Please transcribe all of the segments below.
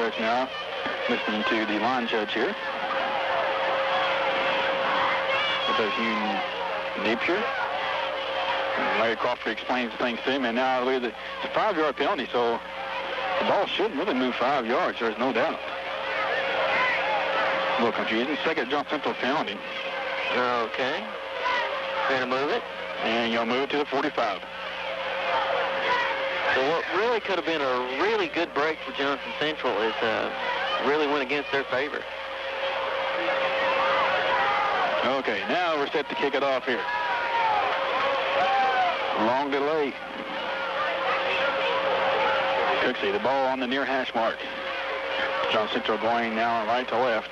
judge now, listening to the line judge here. With Hugh Napier. And Larry Crawford explains things to him, and now I believe that it's a 5-yard penalty, so the ball shouldn't really move 5 yards, there's no doubt. A little confusing. Second Johnson Central penalty. Okay. Going to move it. And you'll move it to the 45. So what really could have been a really good break for Johnson Central is really went against their favor. Okay, now we're set to kick it off here. Long delay. Cooksey, the ball on the near hash mark. Johnson Central going now right to left.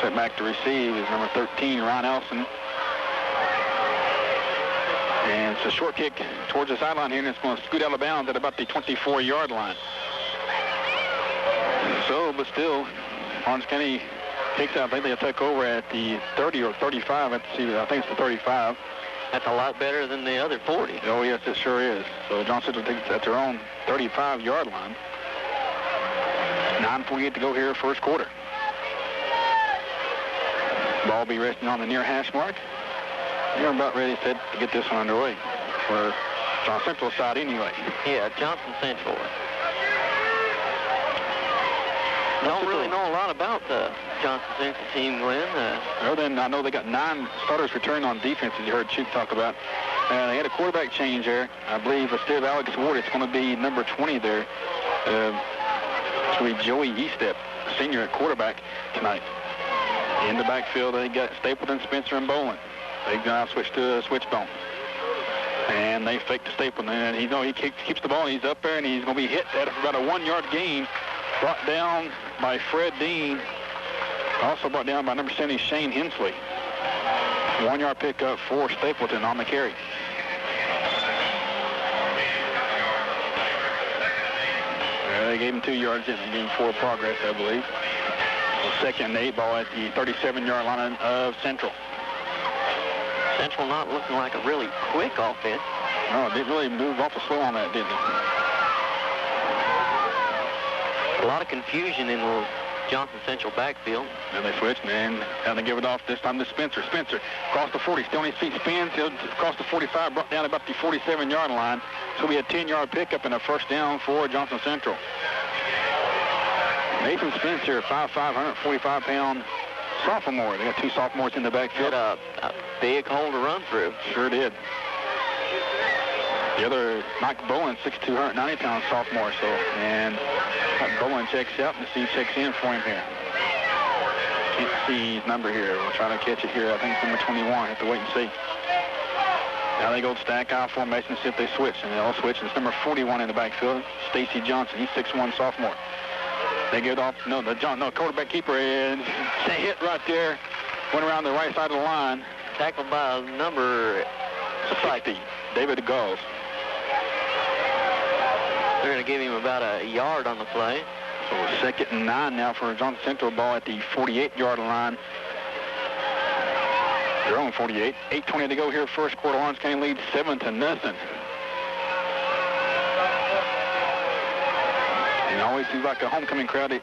Set back to receive is number 13, Ron Elson. And it's a short kick towards the sideline here, and it's going to scoot out of bounds at about the 24-yard line. So, but still, Orange County kicks out. I think they'll take over at the 30 or 35. I think it's the 35. That's a lot better than the other 40. Oh, yes, it sure is. So Johnson Central takes it at their own 35-yard line. 9:48 to go here, first quarter. Ball be resting on the near hash mark. You're about ready, set to get this one underway for Johnson Central side anyway. Yeah, Johnson Central. Don't really know a lot about the Johnson Central team, Glenn. Well, then I know they got 9 starters returning on defense, as you heard Chute talk about. They had a quarterback change there. I believe instead of Alex Ward, it's going to be number 20 there. It's going to be Joey Eastep, senior at quarterback tonight. In the backfield, they got Stapleton, Spencer, and Bolin. They've now switched to a switchbone. And they fake to Stapleton. And he keeps the ball, and he's up there, and he's going to be hit at about a 1-yard gain. Brought down by Fred Dean. Also brought down by number 70, Shane Hensley. 1-yard pickup for Stapleton on the carry. They gave him 2 yards in. They gave him 4 progress, I believe. Second and 8 ball at the 37-yard line of Central. Central not looking like a really quick offense. No, it didn't really move awful slow on that, did it? A lot of confusion in the Johnson Central backfield. And they switched, and they give it off this time to Spencer. Spencer across the 40, still on his feet, spins, across the 45, brought down about the 47-yard line. So we had a 10-yard pickup and a first down for Johnson Central. Nathan Spencer, 5'5", 145-pound sophomore. They got 2 sophomores in the backfield. Had a big hole to run through. Sure did. The other, Mike Bowen, 6'2", 190-pound sophomore. So, and Bowen checks out, and Steve checks in for him here. Can't see his number here. We'll try to catch it here. I think it's number 21. Have to wait and see. Now they go to stack eye formation, see if they switch, and they'll switch. And it's number 41 in the backfield, Stacy Johnson. He's 6'1", sophomore. They get off, quarterback keeper, and hit right there. Went around the right side of the line. Tackled by number 60, David Gauls. They're going to give him about a yard on the play. So 2nd and 9 now for Johnson Central. Ball at the 48-yard line. Their own 48. 8:20 to go here, first quarter. Orange County leads 7-0. And it always seems like a homecoming crowd. It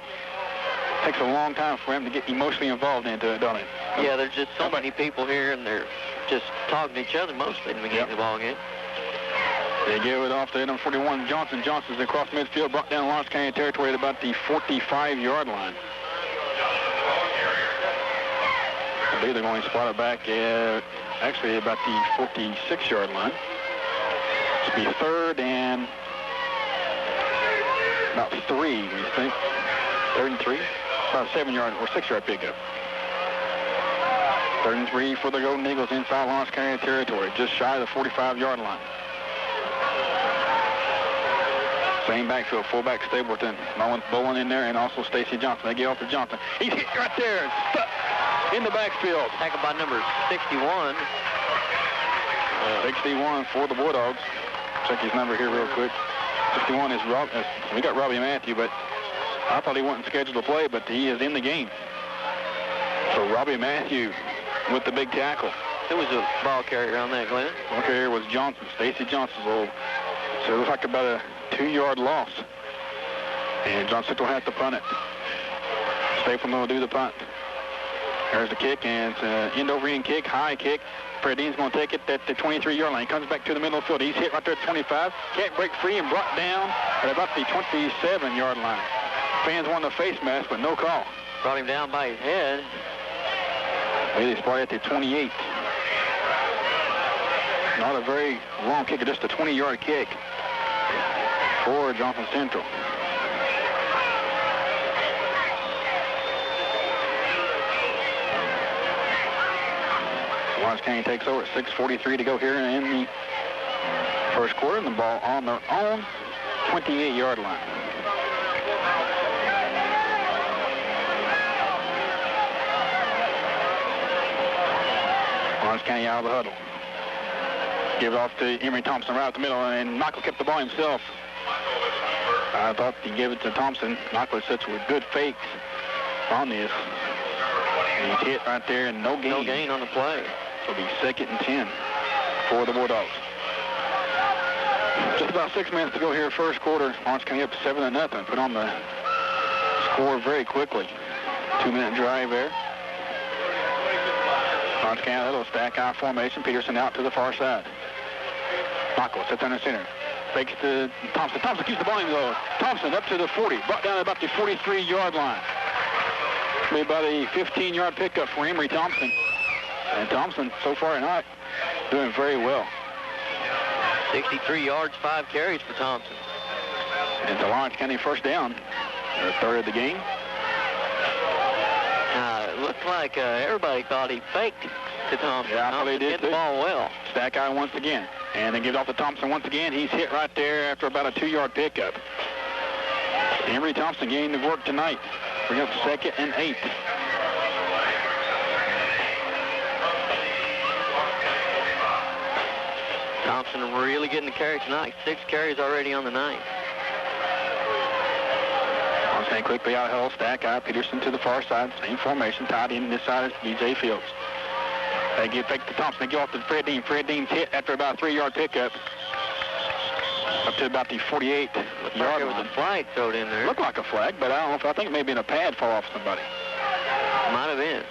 takes a long time for them to get emotionally involved into it, don't it? Yeah, there's just so many people here, and they're just talking to each other mostly in the beginning of the ball game. They give it off to number 41, Johnson. Johnson's across midfield, brought down Lawrence County territory at about the 45-yard line. I believe they're going to spot it back at actually about the 46-yard line. This will be 3rd and about 3, you think? 3rd and 3? About a 7-yard or 6-yard pickup. 3rd and 3 for the Golden Eagles inside Lawrence County territory, just shy of the 45-yard line. Same backfield, fullback Stapleton, Bowen in there, and also Stacy Johnson. They get off to Johnson. He's hit right there, stuck in the backfield. Tackled by number 61. 61 for the Bulldogs. Check his number here real quick. 61 is Rob. We got Robbie Matthew, but I thought he wasn't scheduled to play, but he is in the game. So Robbie Matthew with the big tackle. There was a ball carrier on that, Glenn. Ball carrier was Johnson, Stacy Johnson. So it looks like about a 2-yard loss. And Johnson Central has to punt it. Stapleton will do the punt. There's the kick, and it's an end-over-end kick, high kick. Dean's going to take it at the 23-yard line. Comes back to the middle of the field. He's hit right there at 25. Can't break free and brought down at about the 27-yard line. Fans want the face mask, but no call. Brought him down by his head. He spotted at the 28. Not a very long kick, just a 20-yard kick for Johnson Central. Lawrence County takes over at 6:43 to go here in the first quarter, and the ball on their own 28-yard line. Lawrence County out of the huddle. Give it off to Emery Thompson right up the middle, and Michael kept the ball himself. I thought he gave it to Thompson. Michael had such good fakes on this. And he's hit right there, and no gain. No gain on the play. It'll be 2nd and 10 for the Bulldogs. Just about 6 minutes to go here, first quarter. Lawrence County up 7-0. Put on the score very quickly. 2-minute drive there. Lawrence County, a little stack eye formation. Peterson out to the far side. Michael sits under center. Fakes to Thompson. Thompson keeps the ball in though. Thompson up to the 40. Brought down at about the 43-yard line. Made about a 15-yard pickup for Emery Thompson. And Thompson, so far tonight, doing very well. 63 yards, 5 carries for Thompson. It's a Lawrence County first down. The third of the game. It looked like everybody thought he faked to Thompson. Yeah, I thought he did hit too. the ball well. Stack eye once again. And then gives off to Thompson once again. He's hit right there after about a 2-yard pickup. Emery Thompson getting the work tonight. Bring up 2nd and 8. Thompson really getting the carry tonight. 6 carries already on the night. Staying quickly out of hell. Stack eye. Peterson to the far side. Same formation. Tied in this side is B.J. Fields. They give fake to Thompson. They give off to Fred Dean. Fred Dean's hit after about a 3-yard pickup. Up to about the 48-yard line. There was a flag thrown in there. Looked like a flag, but I don't know if I think maybe in a pad fall off somebody. Might have been.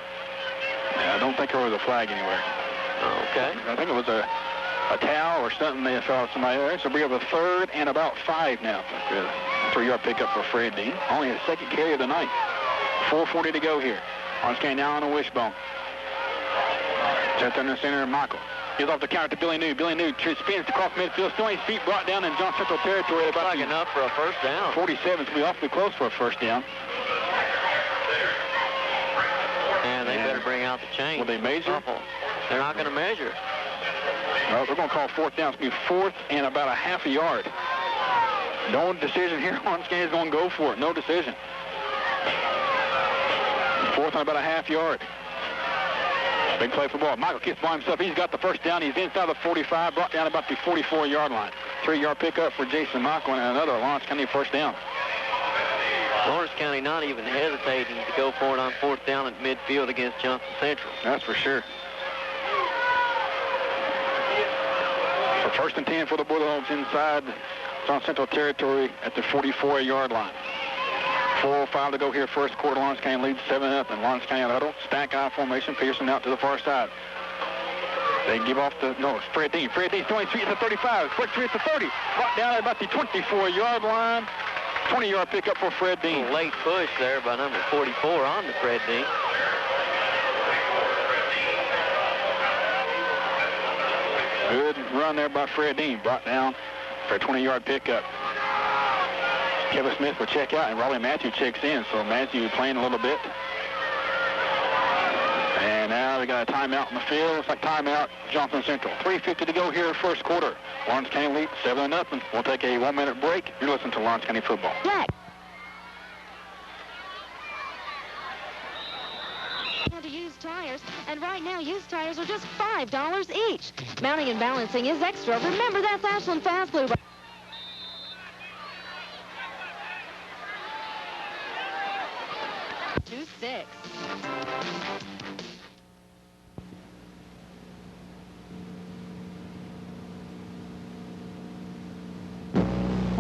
Yeah, I don't think there was a flag anywhere. Okay. I think it was a towel or something they fell off somebody there. So we have a 3rd and about 5 now. 3-yard pickup for Fred Dean. Only his 2nd carry of the night. 4:40 to go here. Lawrence County now on a wishbone. Sets under center, Michael. Gives off the counter to Billy New. Billy New spins across midfield. Still his feet brought down in Johnson Central territory. At about like enough for a first down. 47. So we awfully close for a first down. And they better bring out the chain. Will they measure? They're not going to measure. No, they're going to call 4th down. It's going to be 4th and about a half a yard. No decision here. Lawrence County is going to go for it. No decision. 4th and about a half yard. Big play for the ball. Michael kicks by himself. He's got the first down. He's inside the 45, brought down about the 44-yard line. 3-yard pickup for Jason Michael and another Lawrence County first down. Lawrence County not even hesitating to go for it on 4th down at midfield against Johnson Central. That's for sure. So 1st and 10 for the Bulldogs inside Johnson Central territory at the 44-yard line. 4:05 to go here, first quarter. Lawrence County leads 7-0. Lawrence County out of huddle. Stack eye formation. Pearson out to the far side. They give off the, no, it's Fred Dean. Fred Dean's throwing street at the 35. Quick street at the 30. Brought down at about the 24-yard line. 20-yard pickup for Fred Dean. A late push there by number 44 on the Fred Dean. Good run there by Fred Dean. Brought down for a 20-yard pickup. Kevin Smith will check out, and Raleigh Matthew checks in. So Matthew playing a little bit. And now we got a timeout in the field. Looks like timeout Johnson Central. 3:50 to go here, first quarter. Lawrence County leads 7-0. We'll take a 1-minute break. You're listening to Lawrence County football. Jack. To used tires, and right now used tires are just $5 each. Mounting and balancing is extra. Remember, that's Ashland Fast Lube. 2-6.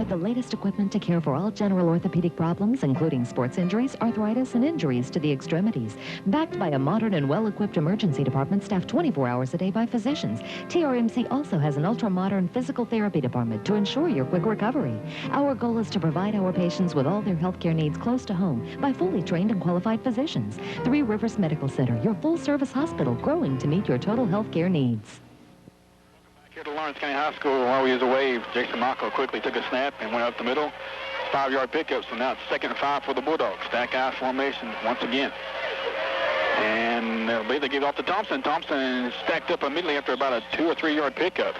with the latest equipment to care for all general orthopedic problems, including sports injuries, arthritis, and injuries to the extremities. Backed by a modern and well-equipped emergency department staffed 24 hours a day by physicians, TRMC also has an ultra-modern physical therapy department to ensure your quick recovery. Our goal is to provide our patients with all their healthcare needs close to home by fully trained and qualified physicians. Three Rivers Medical Center, your full-service hospital, growing to meet your total healthcare needs. Here to Lawrence County High School, while he was away, Jason Mocko quickly took a snap and went up the middle. 5-yard pickup, so now it's 2nd and 5 for the Bulldogs. Stack I formation once again. And I believe they give it off to Thompson. Thompson stacked up immediately after about a 2 or 3 yard pickup.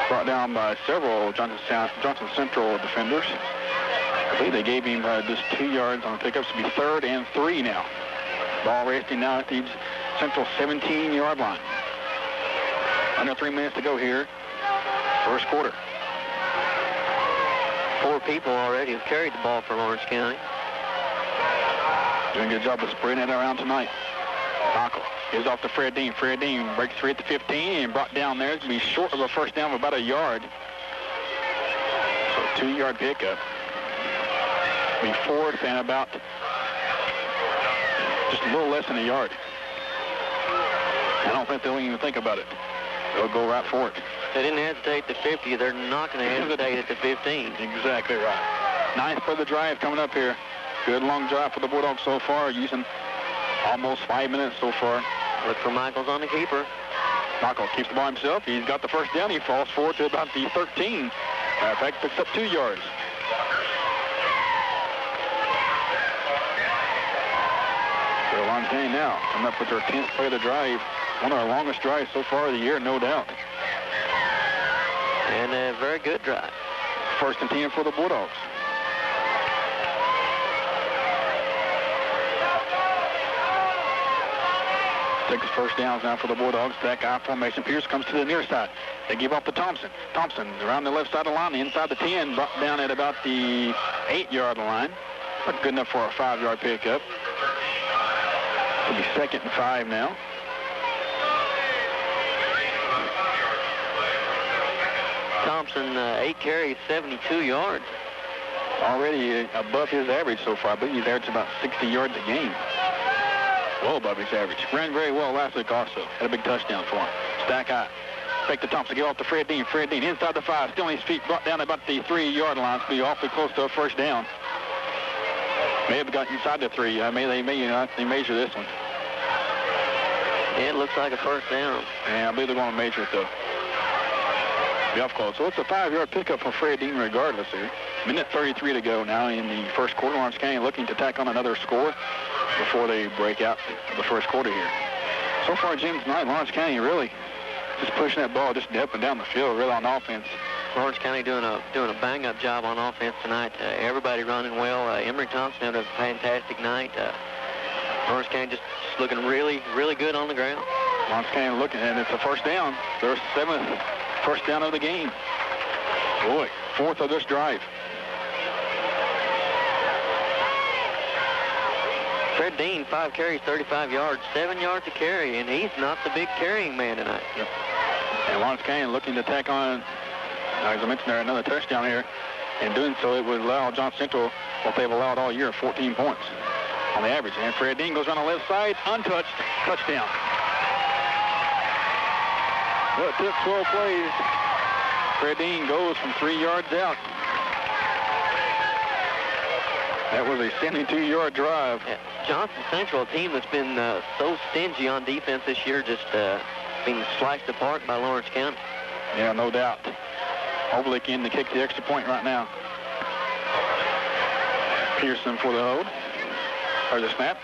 Brought down by several Johnson Central defenders. I believe they gave him just 2 yards on the pickups to be 3rd and 3 now. Ball racing now at the Central 17-yard line. Under 3 minutes to go here, first quarter. 4 people already have carried the ball for Lawrence County. Doing a good job of spreading it around tonight. Michael gives off to Fred Dean. Fred Dean breaks free at the 15 and brought down there. It's going to be short of a first down of about a yard. So 2-yard pickup. Be 4th and about just a little less than a yard. I don't think they'll even think about it. They'll go right for it. They didn't hesitate at the 50. They're not going to hesitate at the 15. Exactly right. 9th for the drive coming up here. Good long drive for the Bulldogs so far, using almost 5 minutes so far. Look for Michaels on the keeper. Michael keeps the ball himself. He's got the first down. He falls forward to about the 13. In fact, picks up 2 yards. They're Lawrence County now, coming up with their 10th play of the drive. One of our longest drives so far of the year, no doubt. And a very good drive. 1st and 10 for the Bulldogs. Six first downs now for the Bulldogs. Back I formation. Pierce comes to the near side. They give off to Thompson. Thompson around the left side of the line, inside the 10, brought down at about the 8-yard line. But good enough for a 5-yard pickup. It'll be 2nd and 5 now. Thompson, 8 carries, 72 yards. Already above his average so far. I believe he's averaged about 60 yards a game. Well above his average. Ran very well last week also. Had a big touchdown for him. Stack high. Back to Thompson. Give off to Fred Dean. Fred Dean inside the 5. Still on his feet. Brought down about the 3-yard line. It's going to be awfully close to a first down. May have got inside the 3. They measure this one. It looks like a first down. Yeah, I believe they're going to measure it though. Be off close. So it's a 5-yard pickup for Fred Dean regardless here. Minute 33 to go now in the first quarter. Lawrence County looking to tack on another score before they break out the first quarter here. So far, Jim, tonight, Lawrence County really just pushing that ball just up and down the field, really on offense. Lawrence County doing a bang-up job on offense tonight. Everybody running well. Emory Thompson had a fantastic night. Lawrence County just looking really, really good on the ground. Lawrence County looking, and it's a first down. Their 7th first down of the game. Boy, 4th of this drive. Fred Dean, 5 carries, 35 yards, 7 yards to carry, and he's not the big carrying man tonight. Yep. And Lawrence County looking to tack on, as I mentioned there, another touchdown here. In doing so, it would allow Johnson Central what they've allowed all year, 14 points on the average. And Fred Dean goes on the left side, untouched, touchdown. Well, it took 12 plays. Fred Dean goes from 3 yards out. That was a 72-yard drive. Yeah. Johnson Central, a team that's been so stingy on defense this year, just being sliced apart by Lawrence County. Yeah, no doubt. Hopefully they can kick the extra point right now. Pearson for the hold. Or the snap.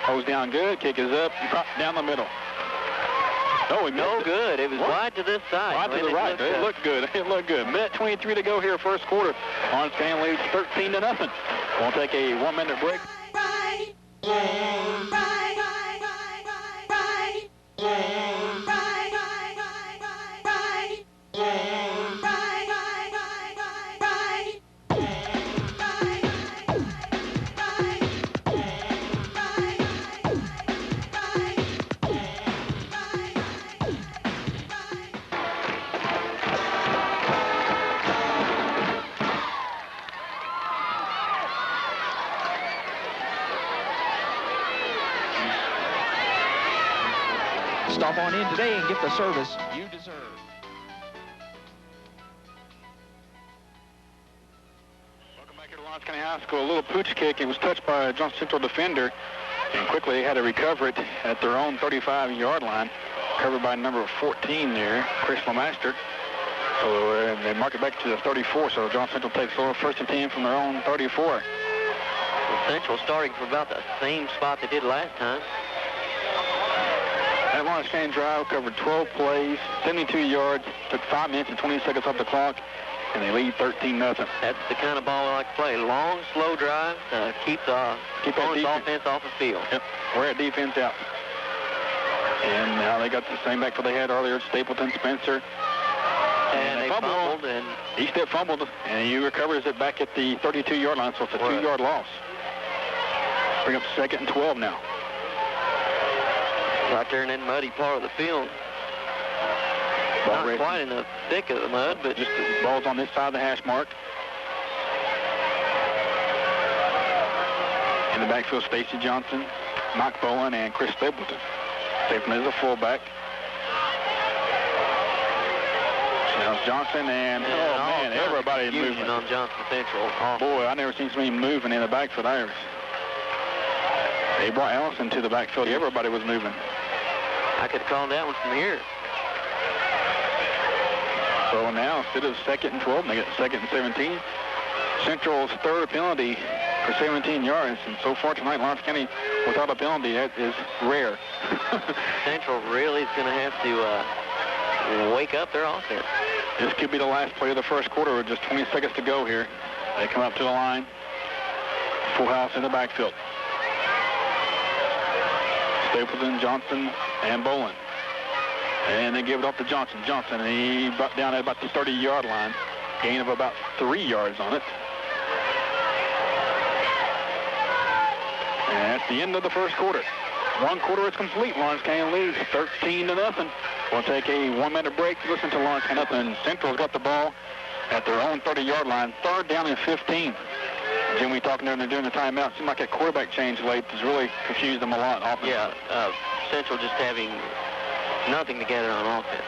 Holds down good. Kick is up. Dropped down the middle. Oh, he no good. It was wide to this side. Wide to the right. It looked good. It looked good. Minute 23 to go here, first quarter. Lawrence County leads 13-0. We'll take a 1-minute break. Stop on in today and get the service you deserve. Welcome back here to Lawrence County High School. A little pooch kick. It was touched by a Johnson Central defender, and quickly they had to recover it at their own 35-yard line. Covered by number 14 there, Chris Lemaster. So they mark it back to the 34, so Johnson Central takes over 1st and 10 from their own 34. Well, Central starting from about the same spot they did last time. That Lawrence County drive covered 12 plays, 72 yards, took 5 minutes and 20 seconds off the clock, and they lead 13-0. That's the kind of ball I like to play. Long, slow drive, keep the offense off the field. Yep, wear that defense out. And now they got the same backfield they had earlier, Stapleton, Spencer. And they fumbled, and he still fumbled, and he recovers it back at the 32-yard line, so it's a 2-yard loss. Bring up 2nd and 12 now. Right there in that muddy part of the field. Not quite in the thick of the mud, but just the ball's on this side of the hash mark. In the backfield, Stacy Johnson, Mike Bowen, and Chris Stapleton. Stapleton is a fullback. Now it's Johnson, and man, everybody moving on Johnson Central. Boy, I never seen so many moving in the backfield. They brought Allison to the backfield. Everybody was moving. I could have called that one from here. So now, instead of 2nd and 12, they get 2nd and 17. Central's 3rd penalty for 17 yards, and so far tonight, Lawrence County without a penalty, that is rare. Central really is going to have to wake up their offense. This could be the last play of the first quarter with just 20 seconds to go here. They come up to the line. Full house in the backfield. Stapleton, Johnson, and Bowen. And they give it off to Johnson. Johnson, and he brought down at about the 30-yard line. Gain of about 3 yards on it. And that's the end of the first quarter. One quarter is complete. Lawrence County leads 13-0. We'll take a 1-minute break. Listen to Lawrence County. And Central's got the ball at their own 30-yard line. 3rd down and 15. Jim, we talking during the timeout. Seemed like that quarterback change late has really confused them a lot. Yeah, Central just having nothing together on offense.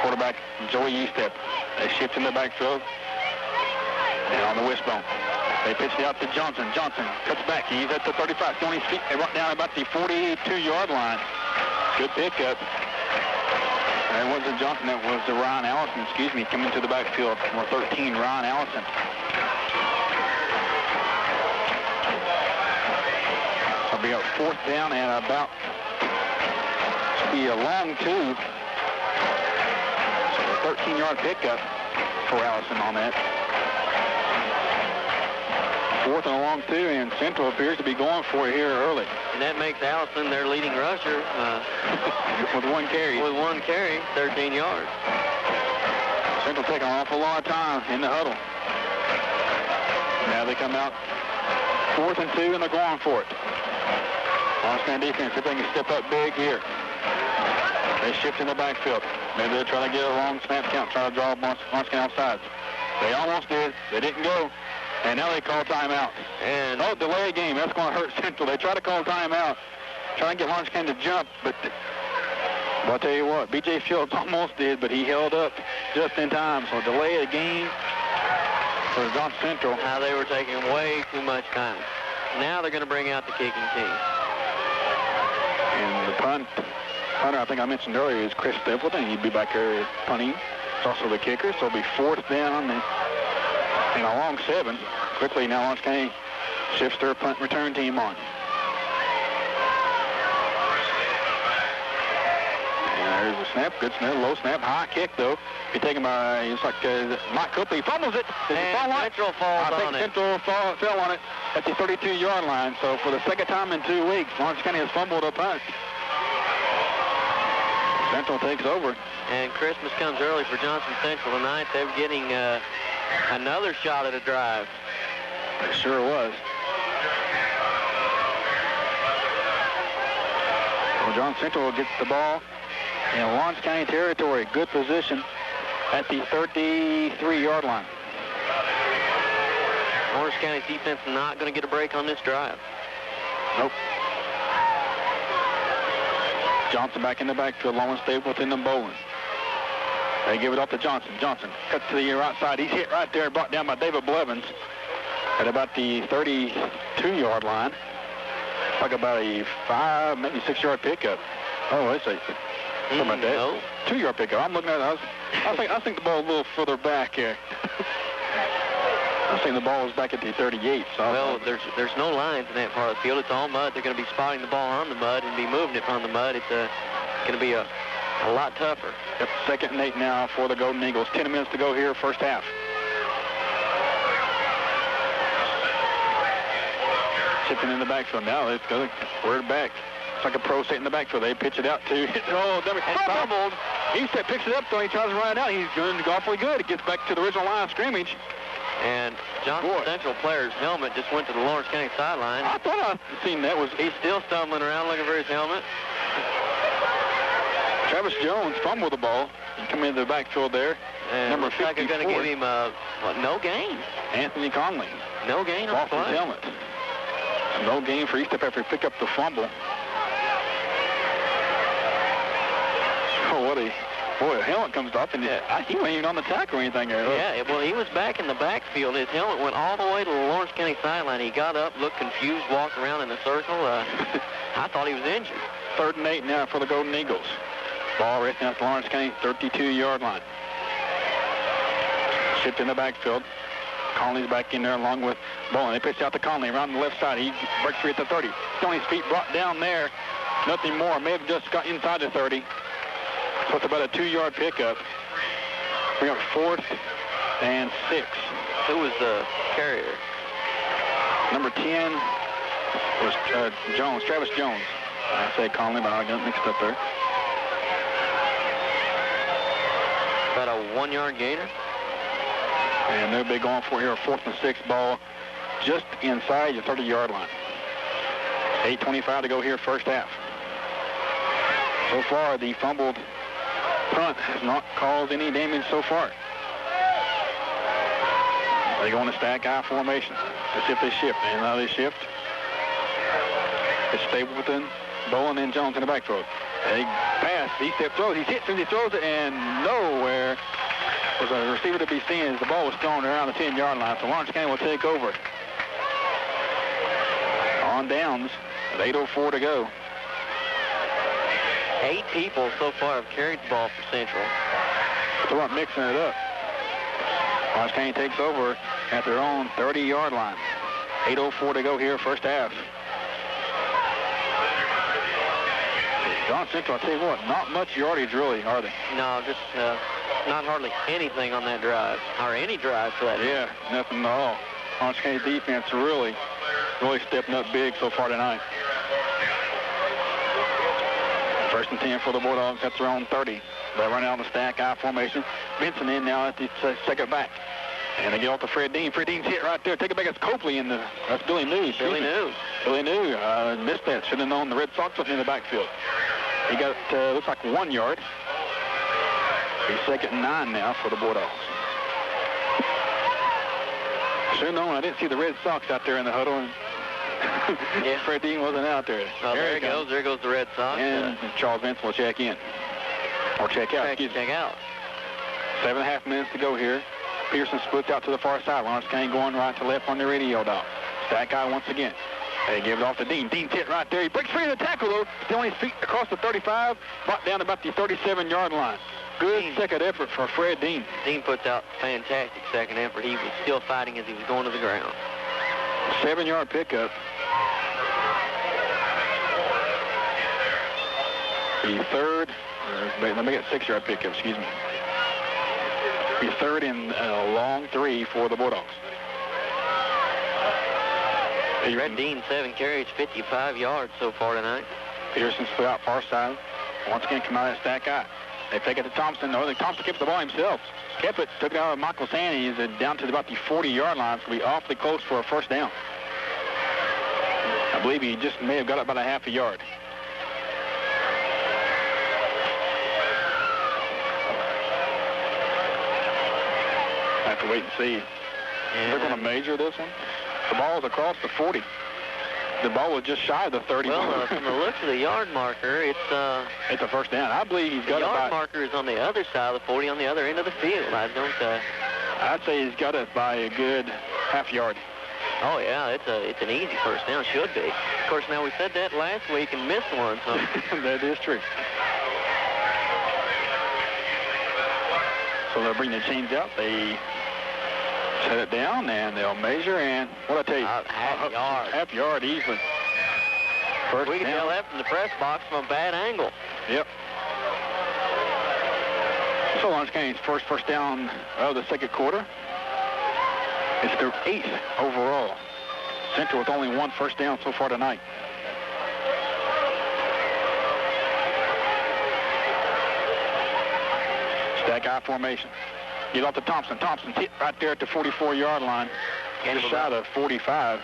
Quarterback Joey Estep. They shift in the backfield. And on the wishbone. They pitch it out to Johnson. Johnson cuts back. He's at the 35. Still on his feet. They run down about the 42-yard line. Good pickup. That wasn't Johnson. That was Ryan Allison. Coming to the backfield. Number 13, Ryan Allison. It'll be a 4th down and about to be a long 2. So a 13-yard pickup for Allison on that. 4th and a long 2, and Central appears to be going for it here early. And that makes Allison their leading rusher. With 1 carry. With 1 carry, 13 yards. Central taking an awful lot of time in the huddle. Now they come out 4th and 2, and they're going for it. Lawrence County defense, if they can step up big here. They shift in the backfield. Maybe they're trying to get a long snap count, trying to draw Lawrence County off sides. They almost did. They didn't go. And now they call timeout. And delay game. That's going to hurt Central. They try to call timeout, trying to get Lawrence County to jump, but I'll tell you what, B.J. Fields almost did, but he held up just in time. So delay a game for Johnson Central. Now they were taking way too much time. Now they're going to bring out the kicking team. And the punter, I think I mentioned earlier, is Chris Stapleton. He'd be back there punting. It's also the kicker, so it'll be 4th down and a long 7. Quickly now Lawrence County shifts their punt return team on. And there's a snap, good snap, low snap, high kick though. Be taken by, it's like Mike Cooper. He fumbles it. Central falls on it. Central fell on it at the 32-yard line. So for the 2nd time in 2 weeks, Lawrence County has fumbled a punt. Central takes over. And Christmas comes early for Johnson Central tonight. They're getting another shot at a drive. It sure was. Well, Johnson Central gets the ball in Lawrence County territory. Good position at the 33-yard line. Lawrence County's defense not going to get a break on this drive. Nope. Johnson back in the backfield. Long Stapleton and Bolin. They give it off to Johnson. Johnson cuts to the right side. He's hit right there, brought down by David Blevins at about the 32-yard line. Like about a 5, maybe 6-yard pickup. Oh, it's a something like that. No. 2-yard pickup. I'm looking at it. I think the ball a little further back here. I think the ball was back at the 38. So Well, there's no lines in that part of the field. It's all mud. They're going to be spotting the ball on the mud and be moving it from the mud. It's going to be a lot tougher. Yep, 2nd and 8 now for the Golden Eagles. 10 minutes to go here, first half. Chipping in the backfield now. It's going to word back. It's like a pro set in the backfield. They pitch it out to fumbled. He picks it up though. He tries to run it out. He's doing awfully good. It gets back to the original line of scrimmage. And Johnson Central player's helmet just went to the Lawrence County sideline. I thought I seen that was. He's still stumbling around looking for his helmet. Travis Jones fumbled the ball. He come into the backfield there. And number looks like 54. they're going to give him no gain. Anthony Conley. No gain on Off the his play. helmet. No gain for East after he picked up the fumble. Oh, what a helmet comes off, and he wasn't even on the tackle or anything there. Yeah, well, he was back in the backfield. His helmet went all the way to the Lawrence County sideline. He got up, looked confused, walked around in a circle. I thought he was injured. 3rd and 8 now for the Golden Eagles. Ball right now at the Lawrence County 32-yard line. Shipped in the backfield. Conley's back in there along with Bolin. They pitch out to Conley around the left side. He breaks free at the 30. On his feet, brought down there. Nothing more. May have just got inside the 30. So it's about a 2-yard pickup. We got 4th and 6. Who was the carrier? Number 10 was Jones, Travis Jones. I say Conley, but I got mixed up there. About a 1-yard gainer. And they'll be going for here a 4th and 6 ball just inside your 30-yard line. 8:25 to go here, first half. So far, the fumbled punt has not caused any damage so far. They go in a stack I formation. Let's see if they shift. And now they shift. It's Stapleton, Bolin, and Jones in the backfield. They pass. He throws. He hits and he throws it, and nowhere was a receiver to be seen as the ball was thrown around the 10-yard line. So Lawrence County will take over on downs at 8:04 to go. 8 people so far have carried the ball for Central. They're not mixing it up. Lawrence County takes over at their own 30-yard line. 8:04 to go here, first half. John Central, I'll tell you what, not much yardage really, are they? No, just not hardly anything on that drive, or any drive for that. Yeah, nothing at all. Lawrence County defense really stepping up big so far tonight. 1st and 10 for the Bulldogs at their own 30. They run out on the stack I formation. Benson in now at the second back. And they get off to Fred Dean. Fred Dean's hit right there. Take it back. That's Copley in the. That's Billy New. Billy New. Billy New missed that. Should have known the Red Sox wasn't in the backfield. He got looks like 1 yard. He's 2nd and 9 now for the Bulldogs. Should have known. I didn't see the Red Sox out there in the huddle. Yeah. Fred Dean wasn't out there. Oh, there he goes. There goes the Red Sox. And Charles Vince will check in. Or check out. Check out. 7.5 minutes to go here. Pearson splits out to the far side. Lawrence County going right to left on the radio dot. Stack guy once again. They give it off to Dean. Dean's hit right there. He breaks free of the tackle, though. Still on his feet across the 35. Brought down about the 37-yard line. Good second effort for Fred Dean. Dean puts out fantastic second effort. He was still fighting as he was going to the ground. 7-yard pickup. The third, let me get 6-yard pickup, excuse me. The 3rd and a long 3 for the Bulldogs. Fred Dean, 7 carries, 55 yards so far tonight. Peterson split out far side. Once again, come out of stack I. They take it to Thompson. No, Thompson kept the ball himself. Kept it, took it out of Michael's hand. He's down to about the 40-yard line. It's going to be awfully close for a first down. I believe he just may have got up about a half a yard. I have to wait and see. Yeah. They're going to measure this one. The ball's across the 40. The ball was just shy of the 30. Well, from the looks of the yard marker, it's a first down. I believe he's got the it yard marker is on the other side of the 40, on the other end of the field. I'd say he's got it by a good half yard. Oh yeah, it's an easy first down. Should be. Of course, now we said that last week and missed one. So that is true. So they'll bring the chains out. They set it down, and they'll measure, and what I tell you, half yard. Half yard easily. First we can down. tell that from the press box from a bad angle. Yep. So Lawrence County's first down of the second quarter. It's their 8th overall. Central with only 1 first down so far tonight. Stack eye formation. Get off to Thompson. Thompson's hit right there at the 44-yard line. Just shot of 45.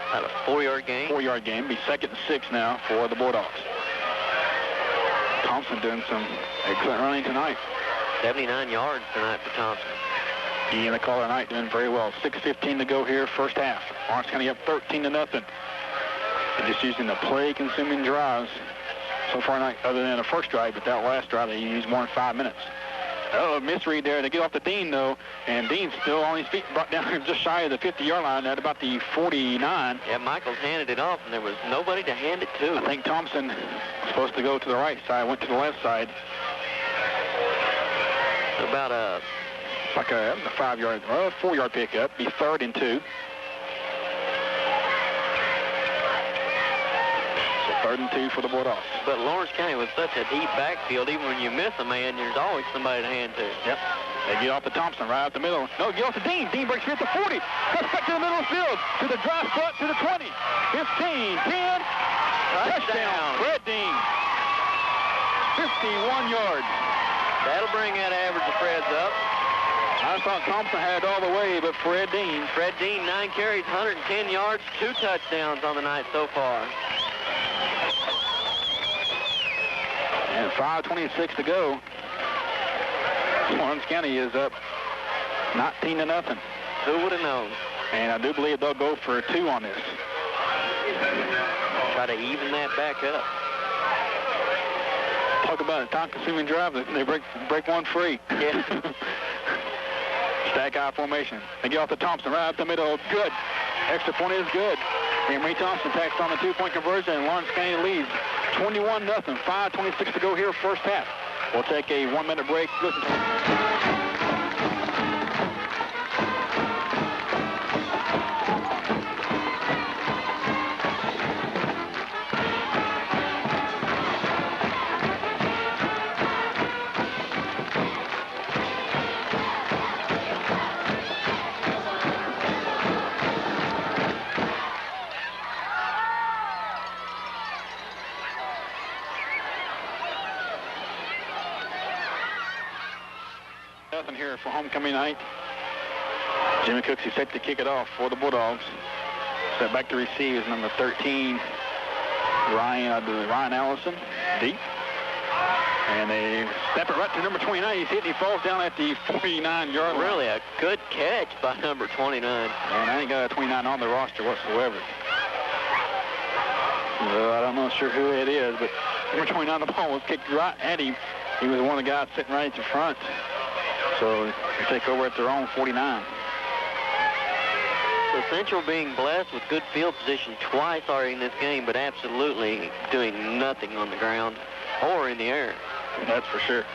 About a 4-yard gain. 4-yard gain. Be 2nd and 6 now for the Bulldogs. Thompson doing some excellent running tonight. 79 yards tonight for Thompson. He and the caller tonight doing very well. 6:15 to go here, first half. Lawrence County up 13-0. They're just using the play-consuming drives so far tonight, other than the first drive, but that last drive they used more than 5 minutes. Oh, misread there. They get off to Dean, though, and Dean's still on his feet, brought down just shy of the 50-yard line at about the 49. Yeah, Michaels handed it off, and there was nobody to hand it to. I think Thompson was supposed to go to the right side, went to the left side. About a 5-yard, 4-yard pickup. Be 3rd and 2. So 3rd and 2 for the Bulldogs. But Lawrence County with such a deep backfield, even when you miss a man, there's always somebody to hand to. Yep. They get off to Thompson right up the middle. No, get off to Dean. Dean breaks free at the 40. Cuts back to the middle of the field. To the dry spot to the 20. 15, 10. Touchdown. Fred Dean. 51 yards. That'll bring that average of Fred's up. I thought Thompson had it all the way, but Fred Dean, 9 carries, 110 yards, 2 touchdowns on the night so far. And 5:26 to go. Lawrence County is up 19-0. Who would have known? And I do believe they'll go for 2 on this. Try to even that back up. Talk about a time-consuming drive. They break one free. Yeah. Stack eye formation. They get off to Thompson right up the middle. Good. Extra point is good. Emery Thompson tacks on the 2-point conversion, and Lawrence County leads 21-0. 5:26 to go here, first half. We'll take a 1-minute break. Listen to nothing here for homecoming night. Jimmy Cooks is set to kick it off for the Bulldogs. Set back to receive is number 13, Ryan Allison, deep. And they snap it right to number 29. He's hit and he falls down at the 49-yard line. Really a good catch by number 29. And I ain't got a 29 on the roster whatsoever. I'm not sure who it is, but number 29, the ball was kicked right at him. He was one of the guys sitting right at the front. So they take over at their own 49. So Central being blessed with good field position twice already in this game, but absolutely doing nothing on the ground or in the air. That's for sure.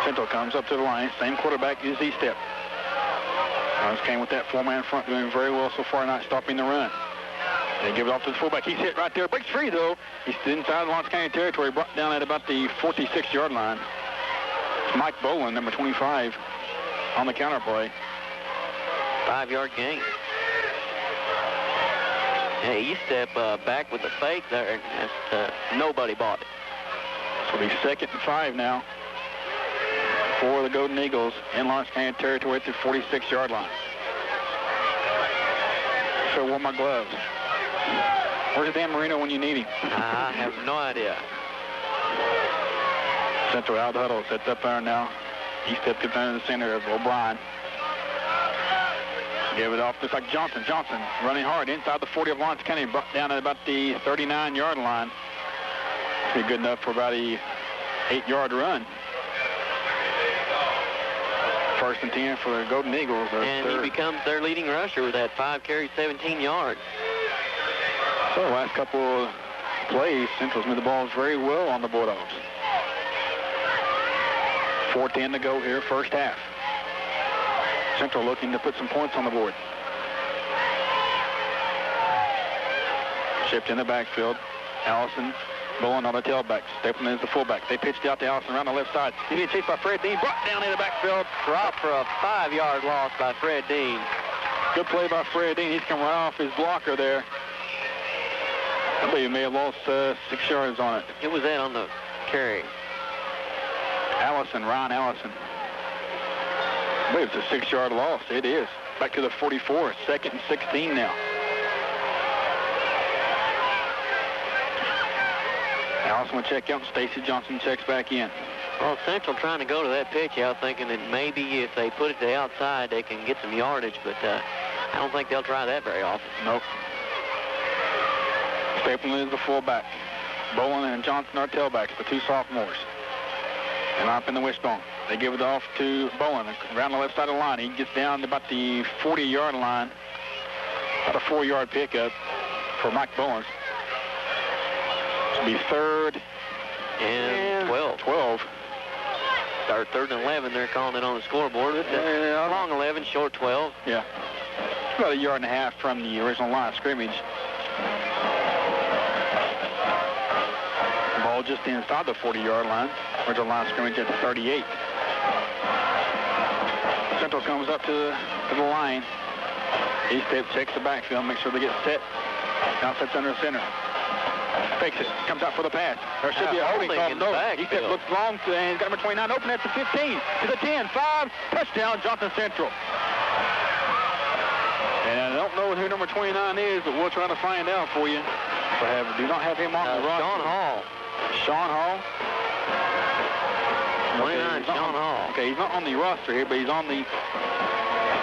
Central comes up to the line. Same quarterback as he stepped. Lawrence came with that 4-man front, doing very well so far, not stopping the run. They give it off to the fullback. He's hit right there. Breaks free, though. He's inside Lawrence County territory, brought down at about the 46-yard line. It's Mike Boland, number 25, on the counter play. 5-yard gain. Yeah, he step back with the fake there, and nobody bought it. So it'll be 2nd and 5 now for the Golden Eagles in Lawrence County territory at the 46-yard line. So I wore my gloves. Where's Dan Marino when you need him? I have no idea. Central out of the huddle, sets up there now. He steps up down to the center of O'Brien. Give it off just like Johnson. Johnson running hard inside the 40 of Lawrence County, brought down at about the 39-yard line. Be good enough for about a 8-yard run. First and 10 for the Golden Eagles. And he becomes their leading rusher with that 5 carries, 17 yards. So the last couple of plays, Central's moved the ball very well on the Bulldogs. 4:10 to go here, first half. Central looking to put some points on the board. Shipped in the backfield. Allison Bowen on the tailback. Stapleton is the fullback. They pitched out to Allison around the left side. He being chased by Fred Dean. Brought down in the backfield. Dropped for a 5-yard loss by Fred Dean. Good play by Fred Dean. He's come right off his blocker there. I believe he may have lost 6 yards on it. It was that on the carry. Allison, Ryan Allison. I believe it's a 6-yard loss. It is. Back to the 44. 2nd and 16 now. Allison will check out. Stacy Johnson checks back in. Well, Central trying to go to that pitch out, thinking that maybe if they put it to the outside, they can get some yardage, but I don't think they'll try that very often. Nope. Stapleton is the fullback. Bowen and Johnson are tailbacks, the 2 sophomores. And up in the wishbone. They give it off to Bowen around the left side of the line. He gets down to about the 40-yard line. About a 4-yard pickup for Mike Bowen. This will be 3rd and 12. Start 3rd and 11. They're calling it on the scoreboard. Long 11, short 12. Yeah. It's about a yard and a half from the original line of scrimmage. The ball just inside the 40-yard line. Original line of scrimmage at the 38. Central comes up to the line. He steps, checks the backfield, makes sure they get set. Now sets under center. Fakes it, comes out for the pass. There should be a holding call. No, he steps, looks long, and got number 29 open at the 15, to the 10, 5, touchdown, Johnson Central. And I don't know who number 29 is, but we'll try to find out for you. Do not have him on the roster. Sean Hall. Sean Hall. 29, Sean Hall. Okay, he's not on the roster here, but he's on the...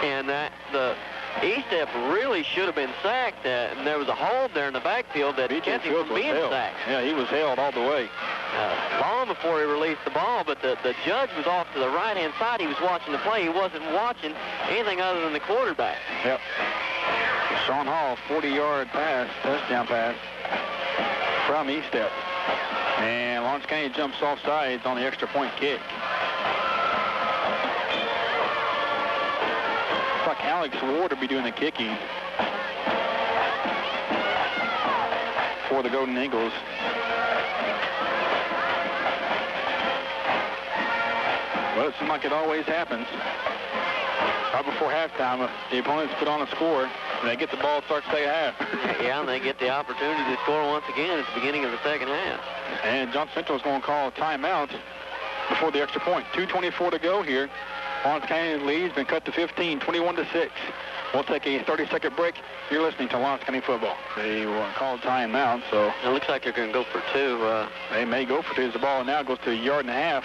And the E-step really should have been sacked. And there was a hold there in the backfield that kept him from being sacked. Yeah, he was held all the way. Long before he released the ball, but the judge was off to the right-hand side. He was watching the play. He wasn't watching anything other than the quarterback. Yep. Sean Hall, 40-yard pass, touchdown pass from E-step. And Lawrence County jumps off sides on the extra point kick. Looks like Alex Ward will be doing the kicking for the Golden Eagles. Well, it seems like it always happens. Right before halftime, the opponents put on a score, and they get the ball to start the second half. Yeah, and they get the opportunity to score once again at the beginning of the second half. And Johnson Central is going to call a timeout before the extra point. 2:24 to go here. Lawrence County's lead's been cut to 15, 21-6. We'll take a 30-second break. You're listening to Lawrence County football. They will call a timeout, so... It looks like they're going to go for 2. They may go for 2 as the ball now goes to a yard and a half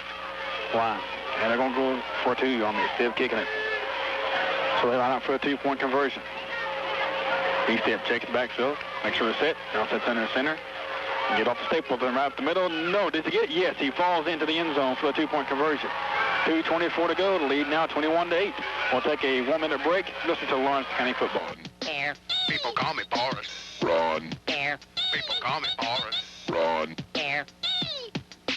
line. And they're going to go for 2 on the instead of kicking it. So they line up for a 2-point conversion. E-step checks the backfield. Make sure it's set. Now sets under center. Get off the Stapleton right up the middle. No, did he get it? Yes, he falls into the end zone for a 2-point conversion. 2:24 to go. The lead now 21-8. We'll take a 1-minute break. Listen to Lawrence County football. Air. People call me Boris. Run. Air. People call me Boris. Run. Air.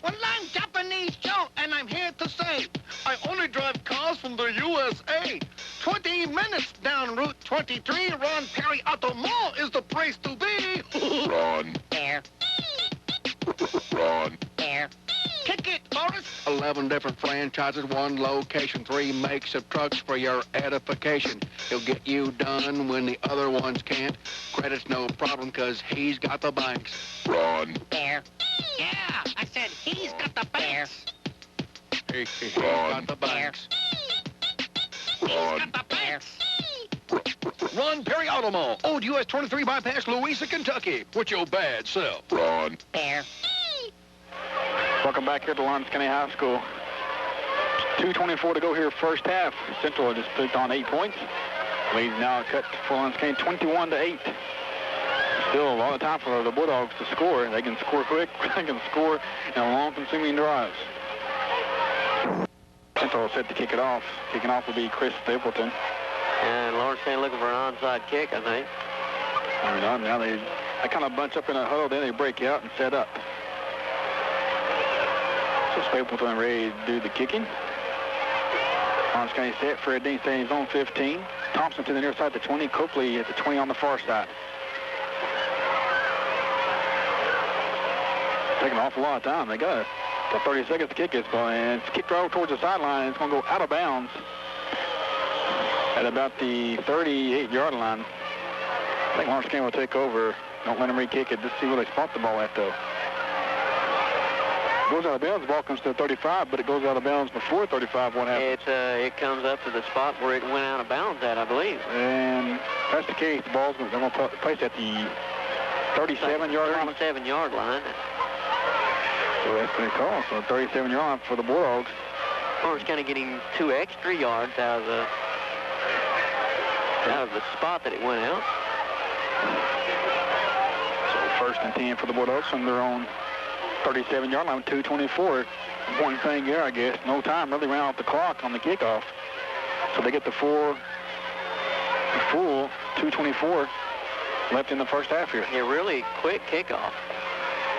Well, I'm Japanese Joe, and I'm here to say I only drive cars from the USA. 20 minutes down Route 23, Ron Perry Auto Mall is the place to be. Run. Air. Run. Air. Kick it, Boris. 11 different franchises, 1 location, 3 makes of trucks for your edification. He'll get you done when the other ones can't. Credit's no problem, cause he's got the banks. Run. Air. Yeah, I said he's got the banks. He's got the banks. He's got the banks. Ron Perry Auto Mall, Old US 23 bypass, Louisa, Kentucky. What's your bad self? Run. Air. Welcome back here to Lawrence County High School. 2:24 to go here first half. Central just picked on 8 points. Lead now cut for Lawrence County 21-8. Still a lot of time for the Bulldogs to score. They can score quick. They can score in long, consuming drives. Central set to kick it off. Kicking off will be Chris Stapleton. And Lawrence County looking for an onside kick, I think. Now they kind of bunch up in a huddle, then they break out and set up. So Stapleton ready to do the kicking. Lawrence County set. Fred Dean staying his own 15. Thompson to the near side, the 20. Copley at the 20 on the far side. Taking an awful lot of time. They got 30 seconds to kick this ball, and it's kicked right towards the sideline. It's going to go out of bounds at about the 38-yard line. I think Lawrence County will take over. Don't let them re-kick it. Just see where they spot the ball at, though. Goes out of bounds. The ball comes to the 35, but it goes out of bounds before 35. What happens? It comes up to the spot where it went out of bounds at, I believe. And that's the case. The ball's going to place at the 37-yard line. 37-yard line. So that's what they call. So 37-yard line for the Bulldogs. Lawrence County getting 2 extra yards out of the spot that it went out. So first and 10 for the Bulldogs from their own 37-yard line, 2:24. One thing here, I guess. No time really ran off the clock on the kickoff. So they get the full 2:24 left in the first half here. Yeah, really quick kickoff.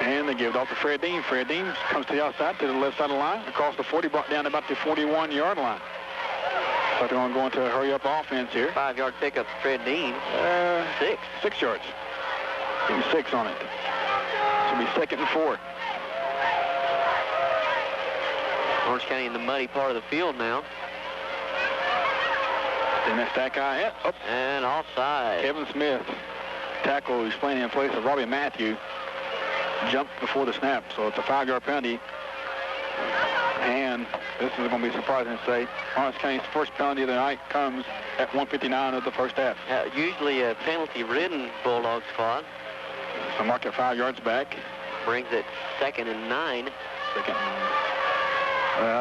And they give it off to Fred Dean. Fred Dean comes to the outside, to the left side of the line, across the 40, brought down about the 41-yard line. So they're going to go into a hurry-up offense here. 5-yard pickup for Fred Dean. 6. 6 yards. Give him 6 on it. So it'll be 2nd and 4. Lawrence County in the muddy part of the field now. Then that's that guy. Up. And offside. Kevin Smith, tackle, who's playing in place of Robbie Matthew, jumped before the snap. So it's a 5-yard penalty. And this is going to be surprising to say, Lawrence County's first penalty of the night comes at 1:59 of the first half. Usually a penalty-ridden Bulldog squad. So mark it 5 yards back. Brings it 2nd and 9.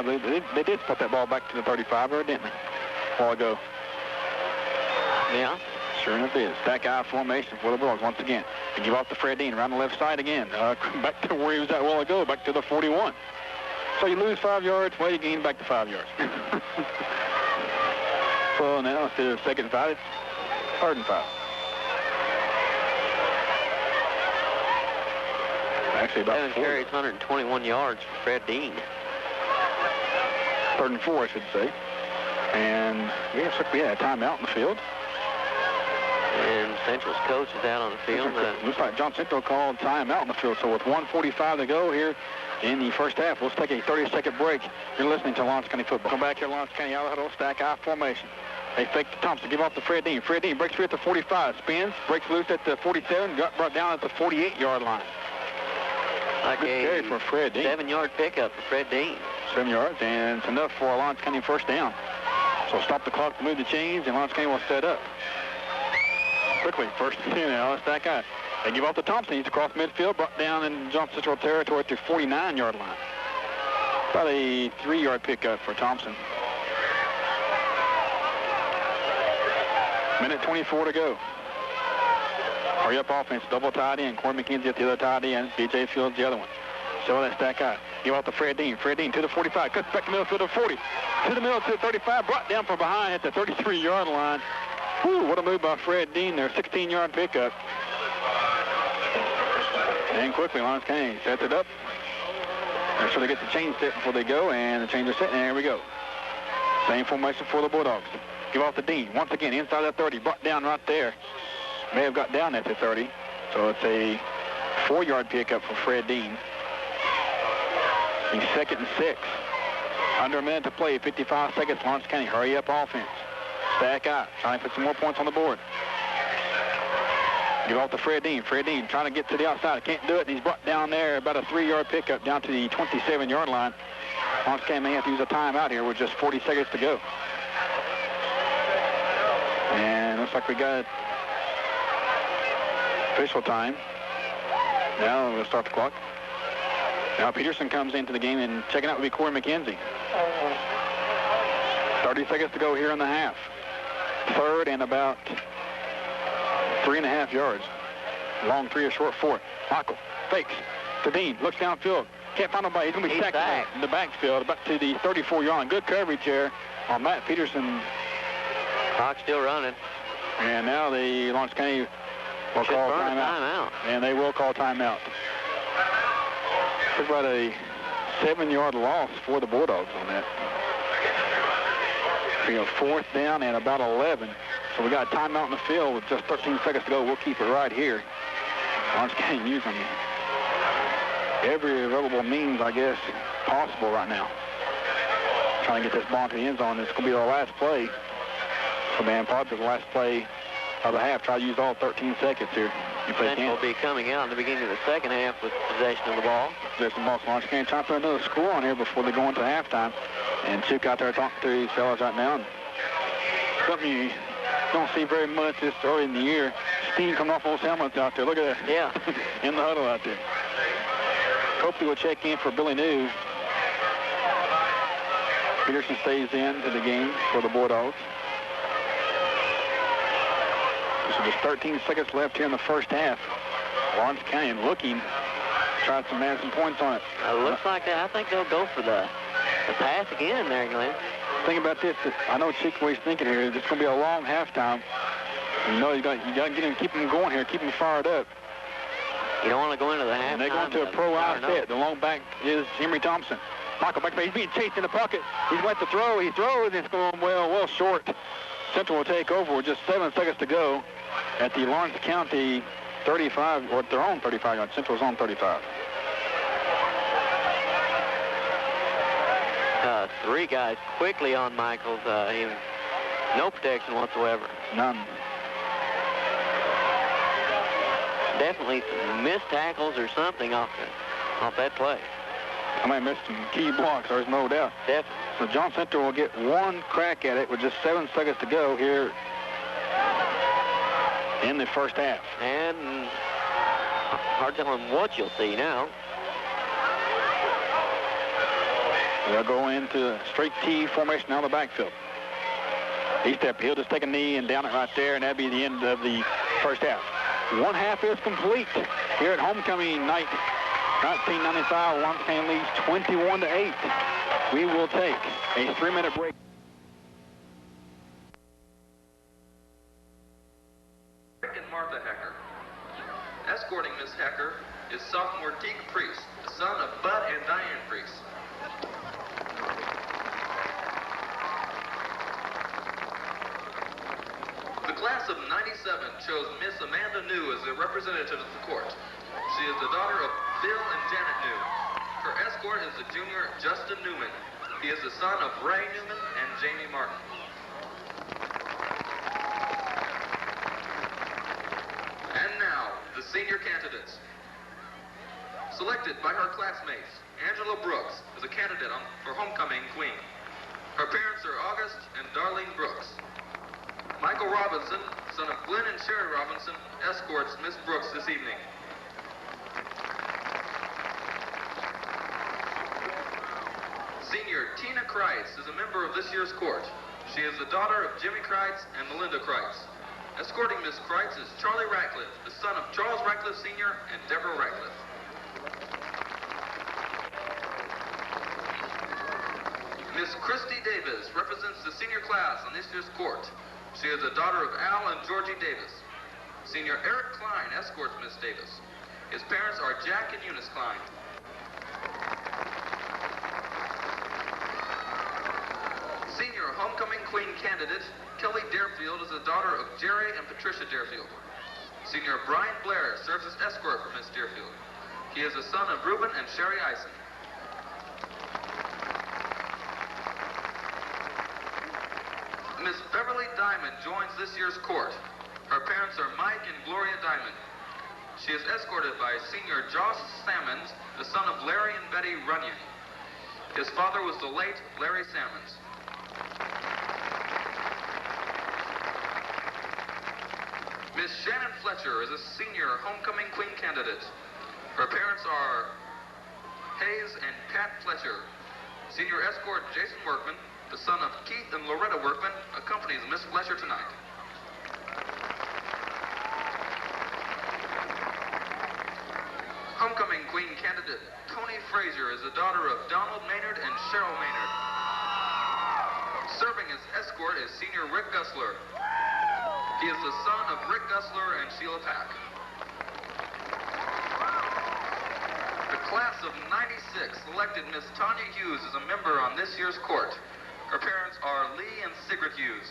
They did put that ball back to the 35-yard, didn't they? A while ago. Yeah. Sure enough it is. Stack eye formation for the Bulldogs once again. They give off to Fred Dean around the left side again. Back to where he was at a while ago, back to the 41. So you lose 5 yards, well, you gain back to 5 yards. So now instead of 2nd and 5, it's 3rd and 5. Actually about 7 carries, 121 yards for Fred Dean. 3rd and 4, I should say. And we had a timeout in the field. And Central's coach is out on the field. Looks like John Central called timeout in the field. So with 1:45 to go here in the first half, let's take a 30-second break. You're listening to Lawrence County football. Come back here, Lawrence County out of huddle, stack eye formation. They fake to Thompson, give off to Fred Dean. Fred Dean breaks free at the 45, spins, breaks loose at the 47, got brought down at the 48-yard line. Like good carry for Fred Dean. 7-yard pickup for Fred Dean. 7 yards, and it's enough for a Lawrence County first down. So stop the clock to move the chains, and Lawrence County will set up. Quickly, 1st and 10 now, that's that guy. They give off to Thompson, he's across midfield, brought down in Jump Central territory at the 49-yard line. About a 3-yard pickup for Thompson. Minute 24 to go. Hurry up offense, double tight end. Corey McKenzie at the other tight end. B.J. Fields the other one. So that's that guy. Give out to Fred Dean. Fred Dean to the 45. Cuts back to the middle to the 40. To the middle to the 35. Brought down from behind at the 33-yard line. Whew, what a move by Fred Dean there. 16-yard pickup. And quickly, Lawrence County sets it up. Make sure they get the chain set before they go. And the chains are set. And there we go. Same formation for the Bulldogs. Give off to Dean. Once again, inside that 30. Brought down right there. May have got down at the 30. So it's a 4-yard pickup for Fred Dean. He's 2nd and 6. Under a minute to play. 55 seconds. Lawrence County, hurry up offense. Stack eye. Trying to put some more points on the board. Give off to Fred Dean. Fred Dean trying to get to the outside. Can't do it. He's brought down there about a 3-yard pickup down to the 27-yard line. Lawrence County may have to use a timeout here with just 40 seconds to go. And looks like we got official time. Now we'll start the clock. Now Peterson comes into the game, and checking out will be Corey McKenzie. 30 seconds to go here in the half. third and about 3.5 yards. Long 3 or short 4. Michael fakes to Dean. Looks downfield. Can't find nobody. He's going to be sacked in the backfield about to the 34-yard line. Good coverage there on Matt Peterson. Clock still running. And now the Lawrence County will call timeout. And they will call timeout. It's about a 7-yard loss for the Bulldogs on that. We have 4th down and about 11. So we got a timeout in the field with just 13 seconds to go. We'll keep it right here. Lawrence County using every available means, I guess, possible right now. Trying to get this ball to the end zone. It's going to be our last play. So, man, probably the last play of the half. Try to use all 13 seconds here. Central will be coming out in the beginning of the second half with possession of the ball. There's some Lawrence County trying to put another score on here before they go into halftime. And Chuck out there talking to these fellas right now. And something you don't see very much this early in the year. Steam coming off those helmets out there. Look at that. Yeah. In the huddle out there. Copley will check in for Billy New. Peterson stays into the game for the Bulldogs. So just 13 seconds left here in the first half. Lawrence County looking, trying to add some points on it. Looks like that. I think they'll go for the pass again there, Glenn. Think about this. I know Chickway's thinking here. It's going to be a long halftime. You know you got to get him, keep him going here, keep him fired up. You don't want to go into the halftime. And they're going to a pro outfit. The long back is Henry Thompson. Michael back, he's being chased in the pocket. He's went to throw. He throws, and it's going well short. Central will take over with just 7 seconds to go at the Lawrence County 35, or their own 35 yard. Central's own 35. 3 guys quickly on Michaels. No protection whatsoever. None. Definitely some missed tackles or something off that play. I might miss some key blocks, there's no doubt. Definitely. So John Central will get one crack at it with just 7 seconds to go here in the first half. And hard telling what you'll see now. They'll go into straight T formation out of the backfield. He'll just take a knee and down it right there, and that'll be the end of the first half. One half is complete here at homecoming night 1995. Lawrence County leads 21-8. We will take a 3-minute break. Rick and Martha Hecker. Escorting Miss Hecker is sophomore Deke Priest, the son of Bud and Diane Priest. The class of '97 chose Miss Amanda New as the representative of the court. She is the daughter of Bill and Janet New. Her escort is the junior Justin Newman. He is the son of Ray Newman and Jamie Martin. And now, the senior candidates. Selected by her classmates, Angela Brooks is a candidate for homecoming queen. Her parents are August and Darlene Brooks. Michael Robinson, son of Glenn and Sherry Robinson, escorts Miss Brooks this evening. Senior Tina Kreitz is a member of this year's court. She is the daughter of Jimmy Kreitz and Melinda Kreitz. Escorting Miss Kreitz is Charlie Ratcliffe, the son of Charles Ratcliffe Sr. and Deborah Ratcliffe. Miss Christy Davis represents the senior class on this year's court. She is the daughter of Al and Georgie Davis. Senior Eric Klein escorts Miss Davis. His parents are Jack and Eunice Klein. Senior homecoming queen candidate Kelly Deerfield is the daughter of Jerry and Patricia Deerfield. Senior Brian Blair serves as escort for Miss Deerfield. He is the son of Reuben and Sherry Eisen. Miss Beverly Diamond joins this year's court. Her parents are Mike and Gloria Diamond. She is escorted by Senior Joss Sammons, the son of Larry and Betty Runyon. His father was the late Larry Sammons. Miss Shannon Fletcher is a senior homecoming queen candidate. Her parents are Hayes and Pat Fletcher. Senior escort Jason Workman. the son of Keith and Loretta Workman, accompanies Miss Fletcher tonight. Homecoming queen candidate Tony Frazier is the daughter of Donald Maynard and Cheryl Maynard. Serving as escort is senior Rick Gussler. He is the son of Rick Gussler and Sheila Pack. The class of '96 selected Miss Tanya Hughes as a member on this year's court. Her parents are Lee and Sigrid Hughes.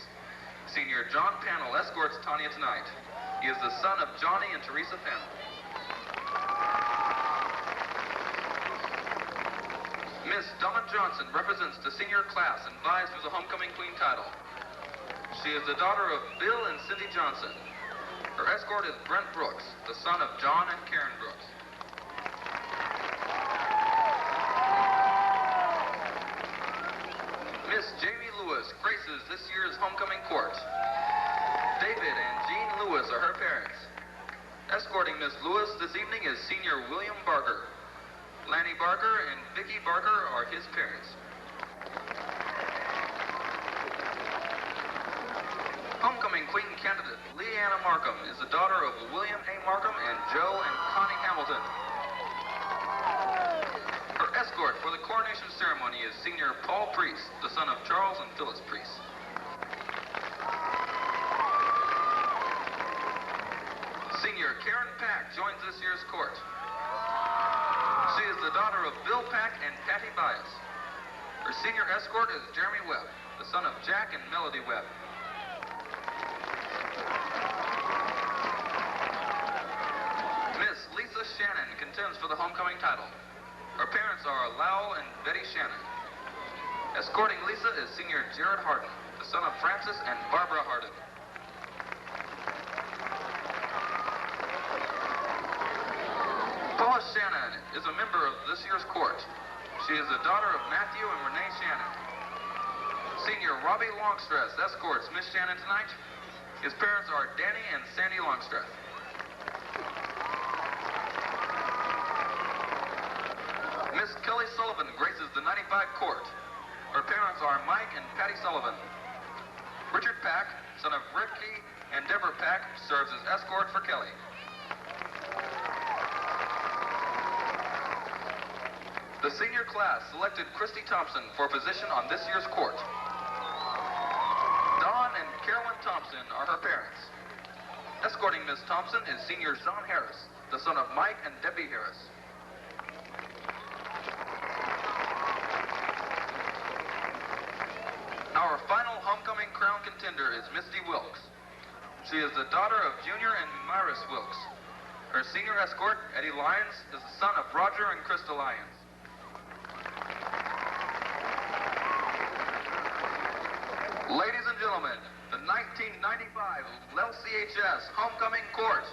Senior John Pannell escorts Tanya tonight. He is the son of Johnny and Teresa Pannell. Miss Donna Johnson represents the senior class and vies for the homecoming queen title. She is the daughter of Bill and Cindy Johnson. Her escort is Brent Brooks, the son of John and Karen Brooks. Miss Jamie Lewis graces this year's homecoming court. David and Jean Lewis are her parents. Escorting Miss Lewis this evening is senior William Barker. Lanny Barker and Vicki Barker are his parents. Homecoming queen candidate Leanna Markham is the daughter of William A. Markham and Joe and Connie Hamilton. Her escort for the coronation ceremony is senior Paul Priest, the son of Charles and Phyllis Priest. Senior Karen Pack joins this year's court. She is the daughter of Bill Pack and Patty Bias. Her senior escort is Jeremy Webb, the son of Jack and Melody Webb. Miss Lisa Shannon contends for the homecoming title. Her parents are Lowell and Betty Shannon. Escorting Lisa is senior Jared Harden, the son of Francis and Barbara Harden. Paula Shannon is a member of this year's court. She is the daughter of Matthew and Renee Shannon. Senior Robbie Longstress escorts Miss Shannon tonight. His parents are Danny and Sandy Longstress. Miss Kelly Sullivan graces the 95 court. Her parents are Mike and Patty Sullivan. Richard Pack, son of Ricky and Deborah Pack, serves as escort for Kelly. The senior class selected Christy Thompson for position on this year's court. Dawn and Carolyn Thompson are her parents. Escorting Miss Thompson is senior Sean Harris, the son of Mike and Debbie Harris. Our final homecoming crown contender is Misty Wilkes. She is the daughter of Junior and Myris Wilkes. Her senior escort, Eddie Lyons, is the son of Roger and Krista Lyons. Ladies and gentlemen, the 1995 LCHS Homecoming Court.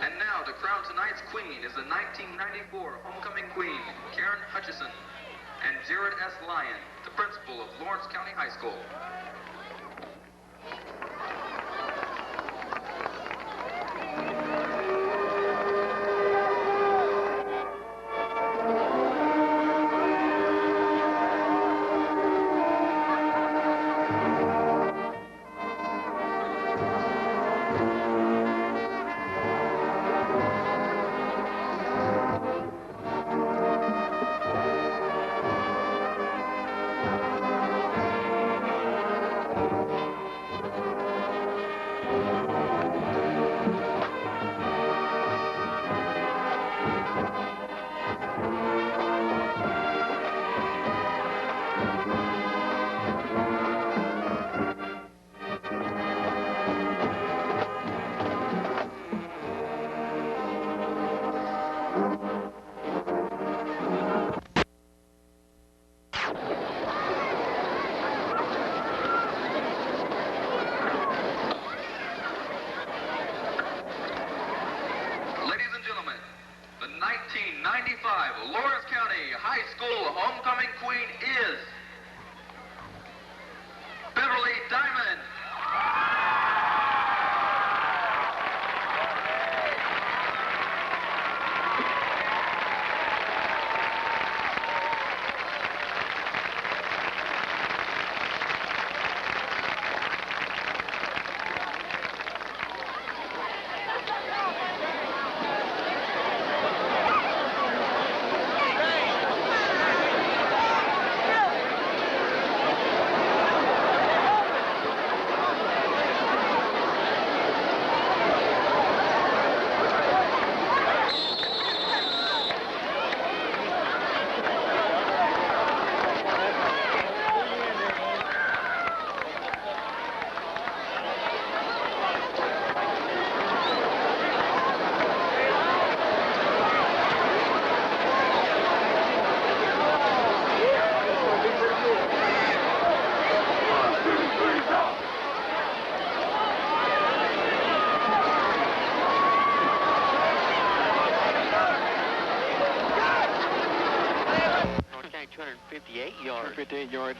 And now to crown tonight's queen is the 1994 Homecoming Queen, Karen Hutchison, and Jared S. Lyon, the principal of Lawrence County High School. Lawrence County High School homecoming queen is Beverly Diamond. 258 yards. 258 yards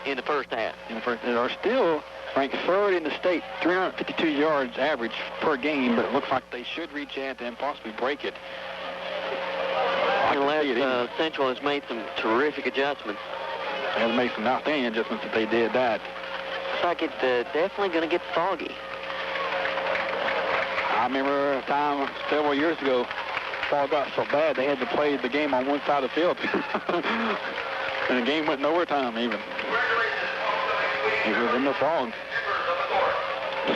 in the first half. They are still ranked third in the state, 352 yards average per game, but it looks like they should reach that and possibly break it. Unless Central has made some terrific adjustments. They have made some outstanding adjustments if they did that. Looks like it's definitely going to get foggy. I remember a time several years ago, fog got so bad they had to play the game on one side of the field. And the game went in overtime even. It was in the fog.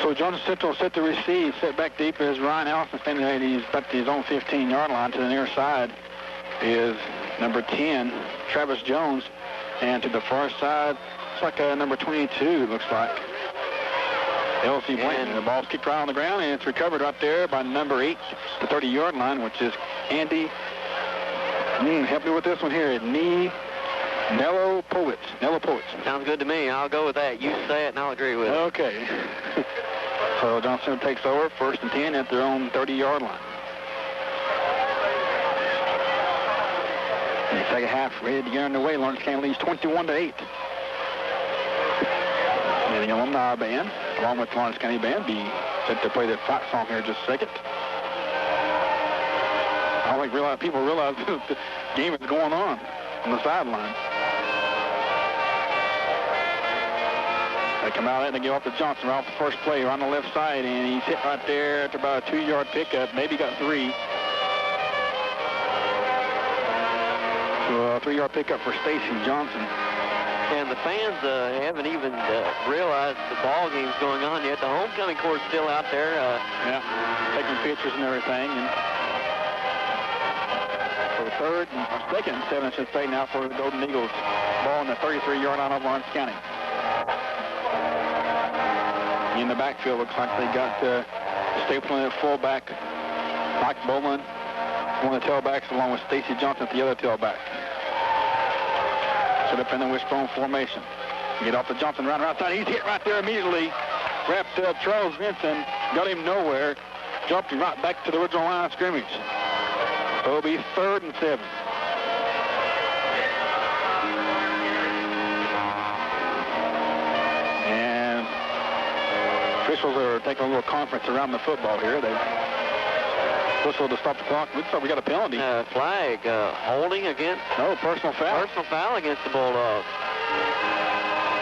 So Johnson Central set to receive, set back deep as Ryan Allison standing there. He's back to his own 15-yard line. To the near side is number 10, Travis Jones. And to the far side, it's like number 22, it looks like. L.C. Blanton. The ball's kicked right on the ground, and it's recovered right there by number 8, the 30-yard line, which is Andy. Help me with this one here. Nello Powitz. Sounds good to me. I'll go with that. You say it, and I'll agree with it. Okay. So Johnson takes over, 1st and 10 at their own 30-yard line. The second half ready to get underway. Lawrence County leads 21-8. And the alumni band, along with Lawrence County Band, be set to play their fight song here in just a second. I don't think people realize the game is going on the sideline. They come out and they give off to Johnson right off the first play right on the left side, and he's hit right there after about a 2-yard pickup, maybe got 3. So a 3-yard pickup for Stacy Johnson. And the fans haven't even realized the ball game's going on yet. The homecoming court's still out there. Taking pictures and everything. And so third and second and 7, I should say, now for the Golden Eagles. Ball on the 33-yard line of Lawrence County. In the backfield, looks like they got Stapleton at fullback, Mike Bowman, one of the tailbacks, along with Stacy Johnson at the other tailback. Set up in the wishbone formation. Get off the Johnson round outside. He's hit right there immediately. Wrapped up Charles Vinson, got him nowhere. Jumped him right back to the original line of scrimmage. So it'll be 3rd and 7. And officials are taking a little conference around the football here. They whistle to stop the clock. Looks like we got a penalty. Flag, holding against... No, personal foul. Personal foul against the Bulldogs.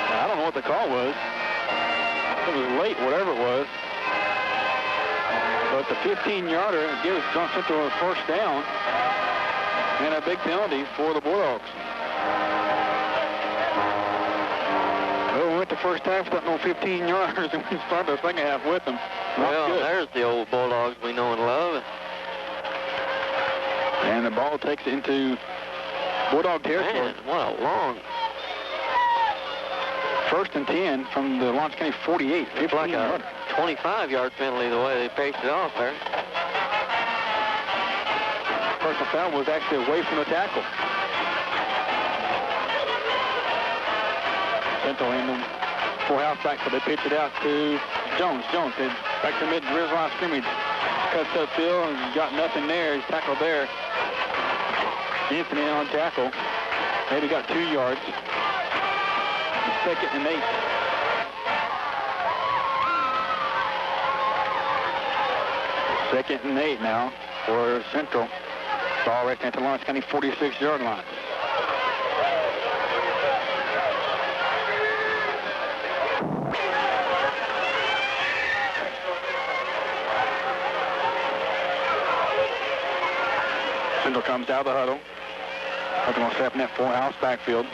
I don't know what the call was. It was late, whatever it was. But the 15-yarder gives Johnson Central a 1st down and a big penalty for the Bulldogs. Well, we went the first half without no 15-yarders, and we started the second half with them. Well, there's the old Bulldogs we know and love. And the ball takes it into Bulldog territory. Man, what a long... 1st and 10 from the Lawrence County 48. It's like a 25-yard penalty the way they paced it off there. Personal foul was actually away from the tackle. Central in the full halfback, so they pitch it out to Jones. Jones back to mid-ridge line scrimmage. Cuts upfield and got nothing there. He's tackled there. Anthony on tackle. Maybe got 2 yards. 2nd and 8. Second and 8 now for Central. Ball right at the Lawrence County 46-yard line. Central comes out of the huddle. Looking on step in that full-house backfield.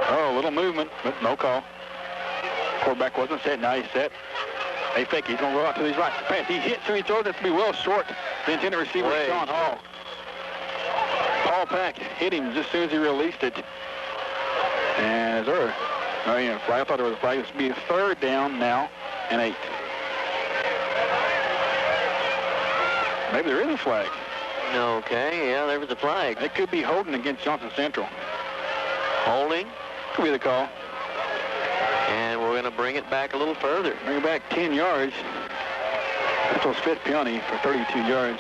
Oh, a little movement, but no call. Quarterback wasn't set. Now he's set. They fake. He's going to roll out to his right. Pass. He hits and he throws it to be well short. The intended receiver is Sean Hall. Paul Pack hit him just as soon as he released it. And is there a flag? I thought there was a flag. This would be a 3rd down now and 8. Maybe there is a flag. Okay, yeah, there was a flag. It could be holding against Johnson Central. Holding. Could be the call. And we're going to bring it back a little further. Bring it back 10 yards. Central's 5th penalty for 32 yards.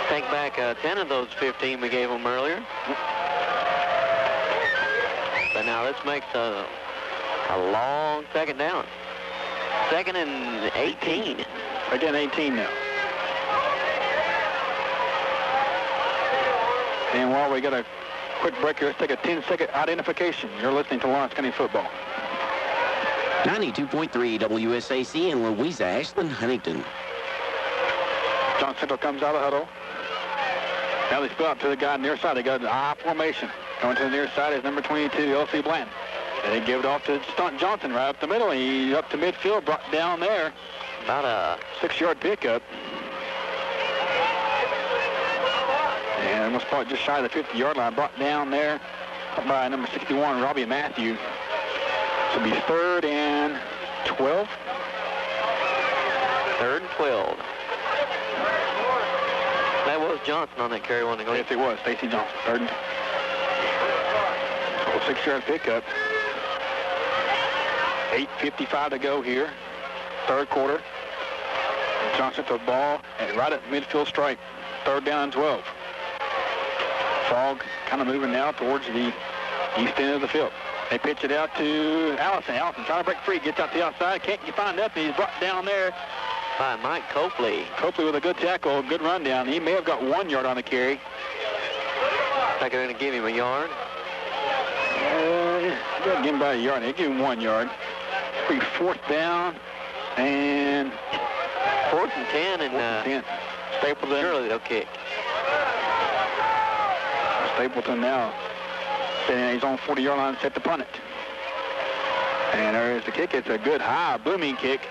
Take back 10 of those 15 we gave them earlier. Now this makes a long second down. Second and 18. Again, 18 now. And while we got a quick break here, let's take a 10-second identification. You're listening to Lawrence County Football. 92.3 WSAC in Louisa, Ashland, Huntington. John Central comes out of the huddle. Now they spill out to the guy near side. They got an I formation. Going to the near side is number 22, L.C. Blanton. And they give it off to Stunt Johnson right up the middle. He's up to midfield, brought down there. About a 6-yard pickup. And almost probably just shy of the 50-yard line. Brought down there by number 61, Robbie Matthew. This will be 3rd and 12. 3rd and 12. That was Johnson on that carry, wasn't it? Yes, it was. Stacy Johnson, 3rd and 6-yard pickup. 8:55 to go here. 3rd quarter. Johnson to the ball and right at midfield strike. 3rd down and 12. Fog kind of moving now towards the east end of the field. They pitch it out to Allison. Allison trying to break free. Gets out to the outside. Can't find nothing. He's brought down there by Mike Copley. Copley with a good tackle, good run down. He may have got 1 yard on the carry. They're going to give him a yard. Give him about a yard. They give him 1 yard. Be 4th down and 4th and 10 and 10. Stapleton. Surely they'll kick. Stapleton now standing at his own 40-yard line, set to punt it. And there is the kick. It's a good high booming kick.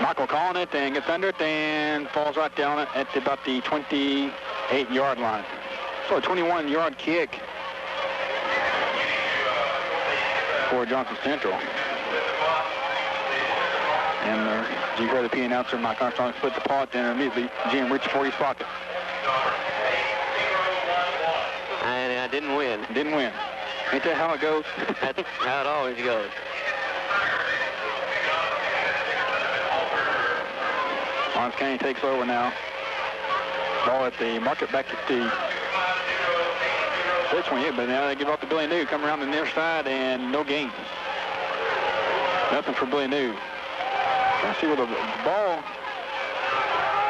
Michael calling it and gets under it and falls right down at about the 28-yard line. So a 21-yard kick for Johnson Central. And you heard the P announcer, Mike Armstrong, split the paw and immediately Jim reached for his pocket. And I didn't win. Didn't win. Ain't that how it goes? That's how it always goes. Lawrence County takes over now. Ball at the market back at the 28, but now they give off to Billy New. Come around the near side and no gain. Nothing for Billy New. I see with the ball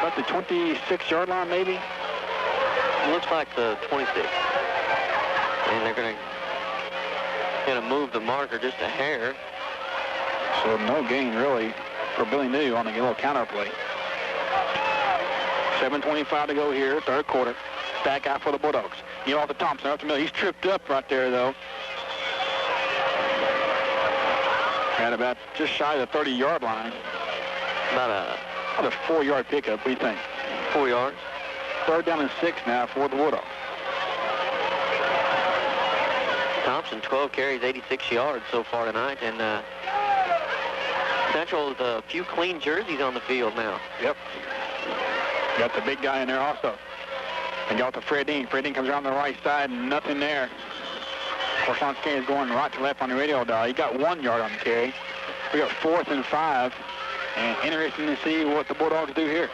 about the 26-yard line maybe. Looks like the 26. And they're going to move the marker just a hair. So no gain really for Billy New on the little counter play. 7:25 to go here, 3rd quarter. Stack out for the Bulldogs. Get off to Thompson up the middle. He's tripped up right there though. At about just shy of the 30-yard line. About a 4-yard pickup, what do you think? 4 yards. 3rd down and 6 now for the Bulldogs. Thompson, 12 carries, 86 yards so far tonight, and Central with a few clean jerseys on the field now. Yep. Got the big guy in there also. And got to Fred Dean. Fred Dean comes around the right side, nothing there. Of course, Lawrence County is going right to left on the radio dial. He got 1 yard on the carry. We got 4th and 5, and interesting to see what the Bulldogs do here.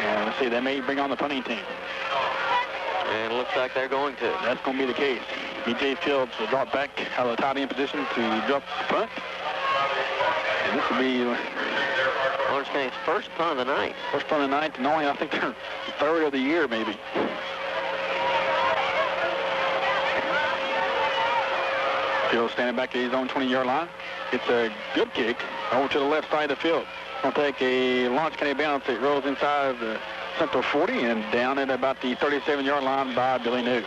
And let's see, they may bring on the punting team. And it looks like they're going to. That's going to be the case. B.J. Fields will drop back out of the tight end position to drop the punt. And this will be Lawrence County's first punt of the night. First punt of the night, and only I think their 3rd of the year maybe. Fields standing back at his own 20-yard line. It's a good kick over to the left side of the field. Going to take a Lawrence County bounce. It rolls inside the Central 40 and down at about the 37-yard line by Billy New.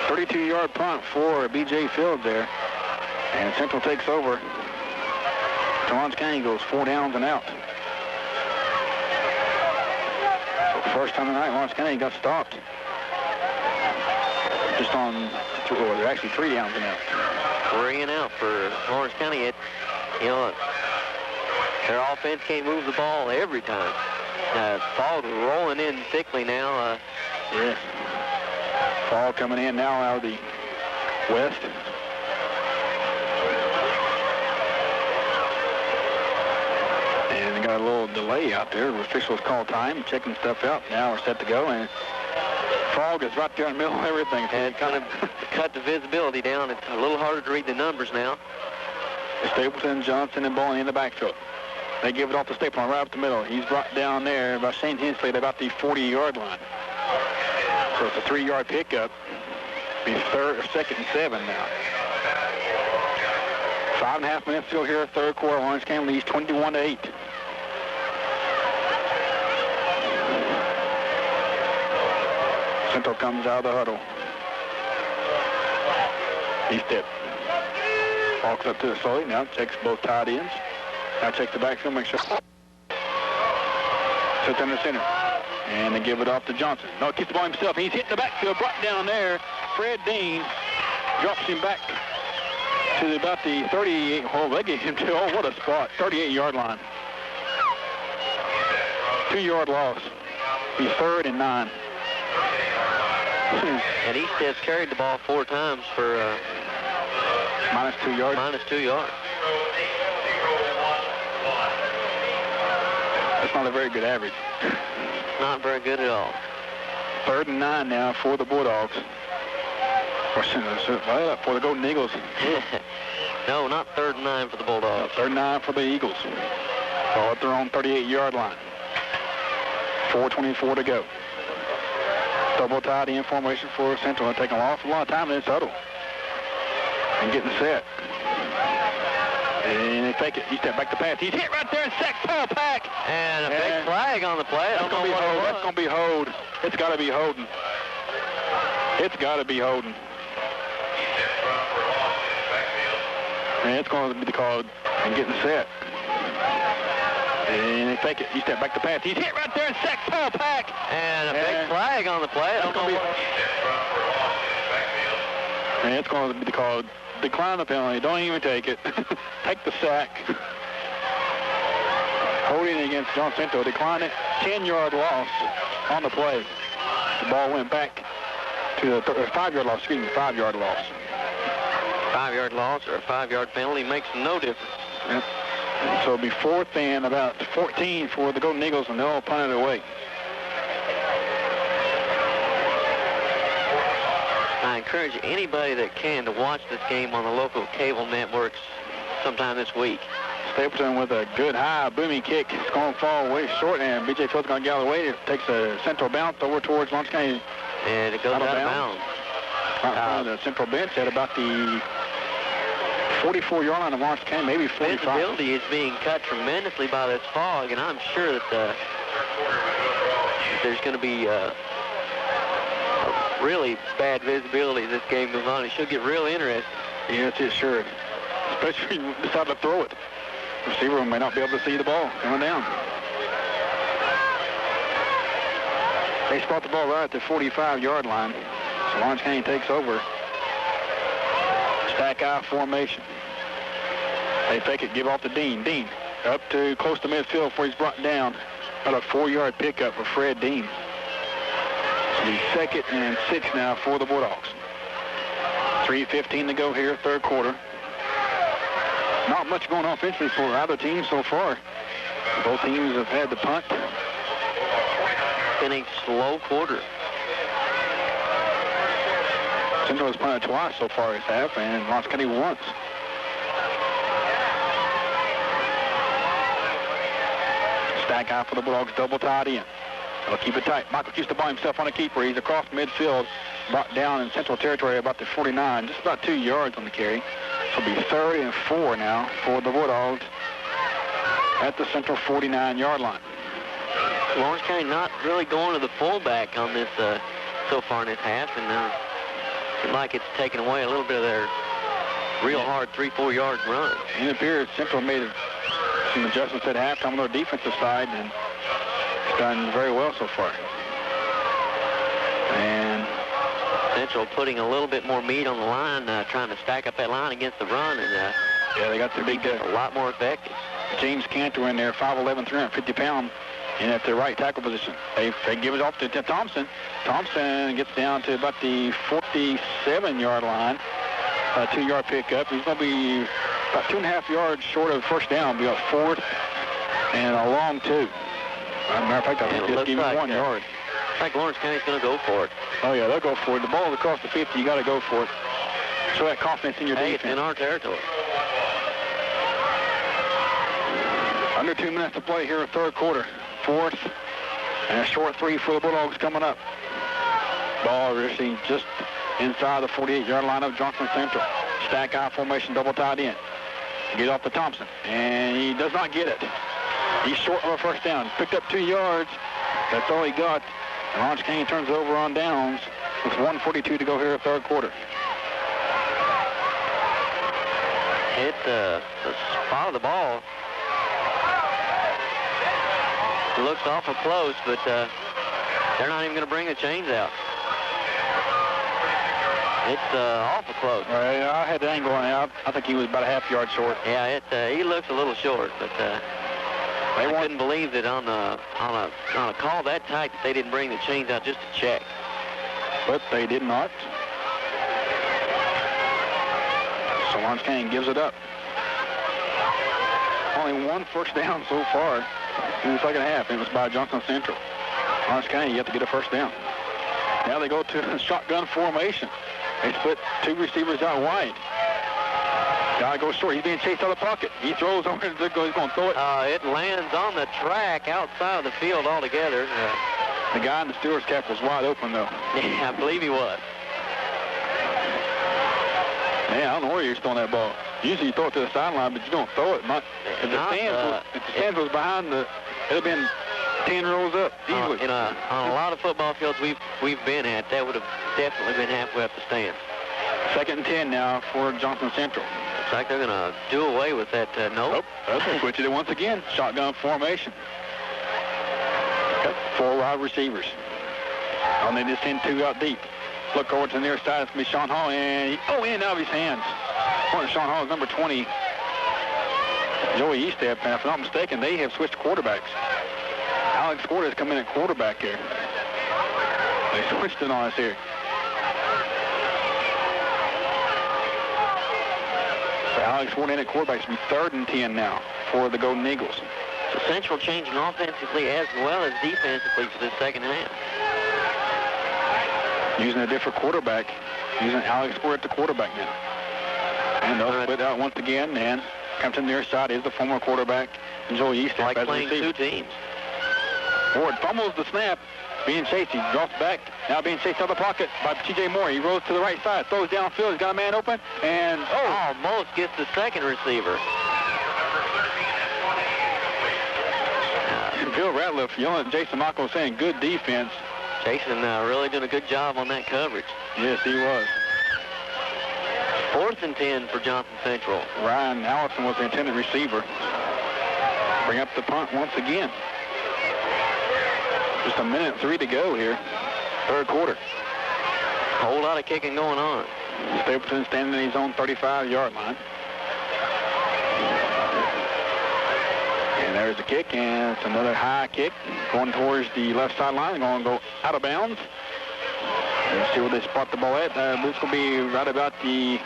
32-yard punt for B.J. Fields there. And Central takes over. Lawrence County goes 4 downs and out. So first time tonight, Lawrence County got stopped. Just on, or they're actually 3 downs and out. 3 and out for Lawrence County. Their offense can't move the ball every time. Fog rolling in thickly now. Yes. Fog coming in now out of the west. And they got a little delay out there. The officials call time, checking stuff out. Now we're set to go, and fog is right there in the middle of everything. So And kind of cut the visibility down. It's a little harder to read the numbers now. Stapleton, Johnson, and Bowling in the backfield. They give it off to Stapleton right up the middle. He's brought down there by Shane Hensley at about the 40-yard line. So it's a 3-yard pickup. Be second and 7 now. 5.5 minutes still here, third quarter. Lawrence County leads 21-8. Central comes out of the huddle. He steps. Walks up to it slowly. Now checks both tight ends. Now checks the backfield, make sure. Sits in the center. And they give it off to Johnson. No, keeps the ball himself. He's hit the backfield, brought down there. Fred Dean drops him back to about the 38. Oh, they get him to, oh, what a spot. 38-yard line. 2-yard loss. Be 3rd and 9. And Easted's carried the ball 4 times for minus 2 yards. Minus 2 yards. That's not a very good average. Not very good at all. 3rd and 9 now for the Bulldogs. For the Golden Eagles. No, not 3rd and 9 for the Bulldogs. 3rd and 9 for the Eagles. Ball at their own 38-yard line. 4:24 to go. Double tight end formation for Central. They're taking an awful lot of time in this huddle. And getting set. And they fake it. He stepped back to pass. He's hit right there and sacked Paul Pack. And a big flag on the play. That's going to be hold. That's going to be hold. It's got to be holding. It's got to be holding. And it's going to be called and getting set. And they fake it. He stepped back to pass. He's hit right there and sacked Paul Pack. And a big flag on the play. That's going to be. And it's going to be called decline the penalty. Don't even take it. Take the sack. Holding against John Central. Decline it. 10-yard loss on the play. The ball went back to the 5-yard loss. Excuse me, 5-yard loss. 5-yard loss or a 5-yard penalty makes no difference. Yep. So it'll be 4th and about 14 for the Golden Eagles, and they'll punt it away. I encourage anybody that can to watch this game on the local cable networks sometime this week. Stapleton with a good high booming kick. It's going to fall way short, and B.J. Field's going to get out of the way. It takes a Central bounce over towards Lawrence County. And it goes out of bounds. Right on the Central bench at about the 44-yard line of Lawrence County, maybe 45. Visibility is being cut tremendously by this fog, and I'm sure that there's going to be really bad visibility as this game goes on. It should get real interesting. Yes, it should. Especially when you decide to throw it. The receiver may not be able to see the ball coming down. They spot the ball right at the 45-yard line. So Lawrence County takes over. Stack eye formation. They fake it, give off to Dean. Dean up to close to midfield before he's brought down. About a 4-yard pickup for Fred Dean. So the 2nd and 6 now for the Bulldogs. 3:15 to go here, third quarter. Not much going on offensively for either team so far. Both teams have had the punt. In a slow quarter. Central has punted twice so far this half, and Lawrence County once. Stack eye for the Bulldogs, double tight in. They'll keep it tight. Michael keeps the ball himself on a keeper. He's across midfield, brought down in Central territory about the 49, just about 2 yards on the carry. So it'll be 3rd and 4 now for the Bulldogs at the Central 49-yard line. Lawrence County not really going to the fullback on this so far in this half, and seems like it's taken away a little bit of their real hard 3-4 yard run. It appears Central made some adjustments at halftime on their defensive side, and it's done very well so far. And Central putting a little bit more meat on the line, trying to stack up that line against the run, and yeah, they got the big a lot more effective. James Cantor in there, 5'11", 350-pound, and at the right tackle position. They give it off to Thompson. Thompson gets down to about the 47-yard line. A 2-yard pickup. He's going to be about 2.5 yards short of first down. Be a 4th And a long 2. As a matter of fact, I think just give him 1 yard. I think Lawrence County's going to go for it. Oh, yeah, they'll go for it. The ball's across the 50. You got to go for it. Show that confidence in your defense. It's in our territory. Under 2 minutes to play here in third quarter. Fourth and a short 3 for the Bulldogs coming up. Ball received just inside the 48-yard line of Johnson Central. Stack eye formation, double tied in. Get off to Thompson, and he does not get it. He's short of a first down. Picked up 2 yards. That's all he got. And Lawrence County turns it over on downs with 1:42 to go here in third quarter. Hit the spot of the ball. It looks awful close, but they're not even going to bring the chains out. It's awful close. Right, I had the angle on it. I think he was about a half yard short. Yeah, he looks a little short, but I couldn't believe that on a call that tight that they didn't bring the chains out just to check. But they did not. So Lawrence County gives it up. Only 1 first down so far in the second half. It was by Johnson Central. Lawrence County, you have to get a first down. Now they go to shotgun formation. They split 2 receivers out wide. Guy goes short. He's being chased out of the pocket. He throws over. He's going to throw it. It lands on the track outside of the field altogether. The guy in the Steelers cap was wide open, though. Yeah, I believe he was. Yeah, I don't know where you're throwing that ball. Usually you throw it to the sideline, but you don't throw it. If the stands was behind the, it would have been 10 rows up easily. On a lot of football fields we've been at, that would have definitely been halfway up the stands. 2nd and 10 now for Johnson Central. Looks like they're going to do away with that. Nope. They'll switch it once again. Shotgun formation. Got 4 wide receivers. And they just send 2 out deep. Look over to the near side. It's going to be Sean Hall. And in out of his hands. Sean Hall is number 20. Joey Eastep. And if I'm not mistaken, they have switched quarterbacks. Alex Ford has come in at quarterback here. They switched it on us here. So Alex Ford in at quarterback. It's going to be 3rd and 10 now for the Golden Eagles. So Central changing offensively as well as defensively for the second half. Using a different quarterback. Using Alex Ford at the quarterback now. And they'll split out once again. And comes to the near side is the former quarterback, Joey Eastep. Like playing 2 teams. Ford fumbles the snap, being chased. He drops back, now being chased out of the pocket by T.J. Moore. He rolls to the right side, throws downfield. He's got a man open, and almost gets the second receiver. Bill Ratliff yelling at Jason Michael saying, good defense. Jason really doing a good job on that coverage. Yes, he was. 4th and 10 for Johnson Central. Ryan Allison was the intended receiver. Bring up the punt once again. Just 1:03 to go here. Third quarter. A whole lot of kicking going on. Stapleton standing in his own 35-yard line. And there's the kick, and it's another high kick going towards the left sideline. They're going to go out of bounds. Let's see where they spot the ball at. This will be right about the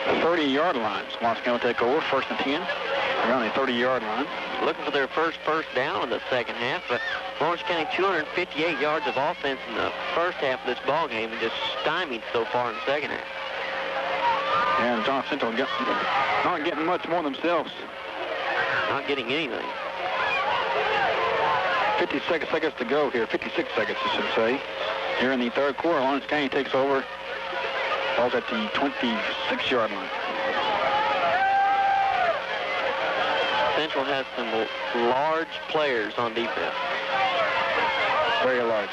30-yard line. So Lawrence County will take over, 1st and 10, around the 30-yard line. Looking for their first down in the second half, but Lawrence County 258 yards of offense in the first half of this ball game and just stymied so far in the second half. And Johnson Central not getting much more themselves. Not getting anything. 56 seconds to go here. 56 seconds, I should say. Here in the third quarter, Lawrence County takes over. Ball's at the 26-yard line. Central has some large players on defense. Very large.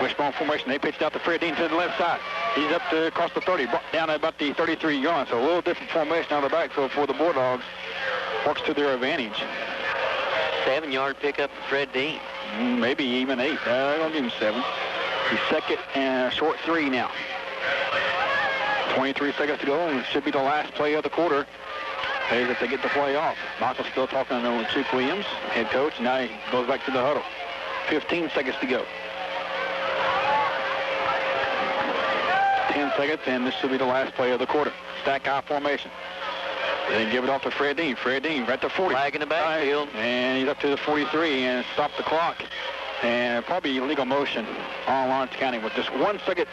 Wishbone formation. They pitched out to Fred Dean to the left side. He's up to across the 30, down at about the 33-yard. So a little different formation on the backfield for the Bulldogs. Works to their advantage. 7-yard pickup for Fred Dean. Maybe even 8. I'm going to give him 7. He's 2nd and short 3 now. 23 seconds to go, and it should be the last play of the quarter. As if they get the play off. Michael's still talking to Chief Williams, head coach. Now he goes back to the huddle. 15 seconds to go. 10 seconds, and this should be the last play of the quarter. Stack eye formation. Then give it off to Fred Dean. Fred Dean right to 40. Flag in the backfield. And he's up to the 43 and stop the clock. And probably illegal motion on Lawrence County with just 1 second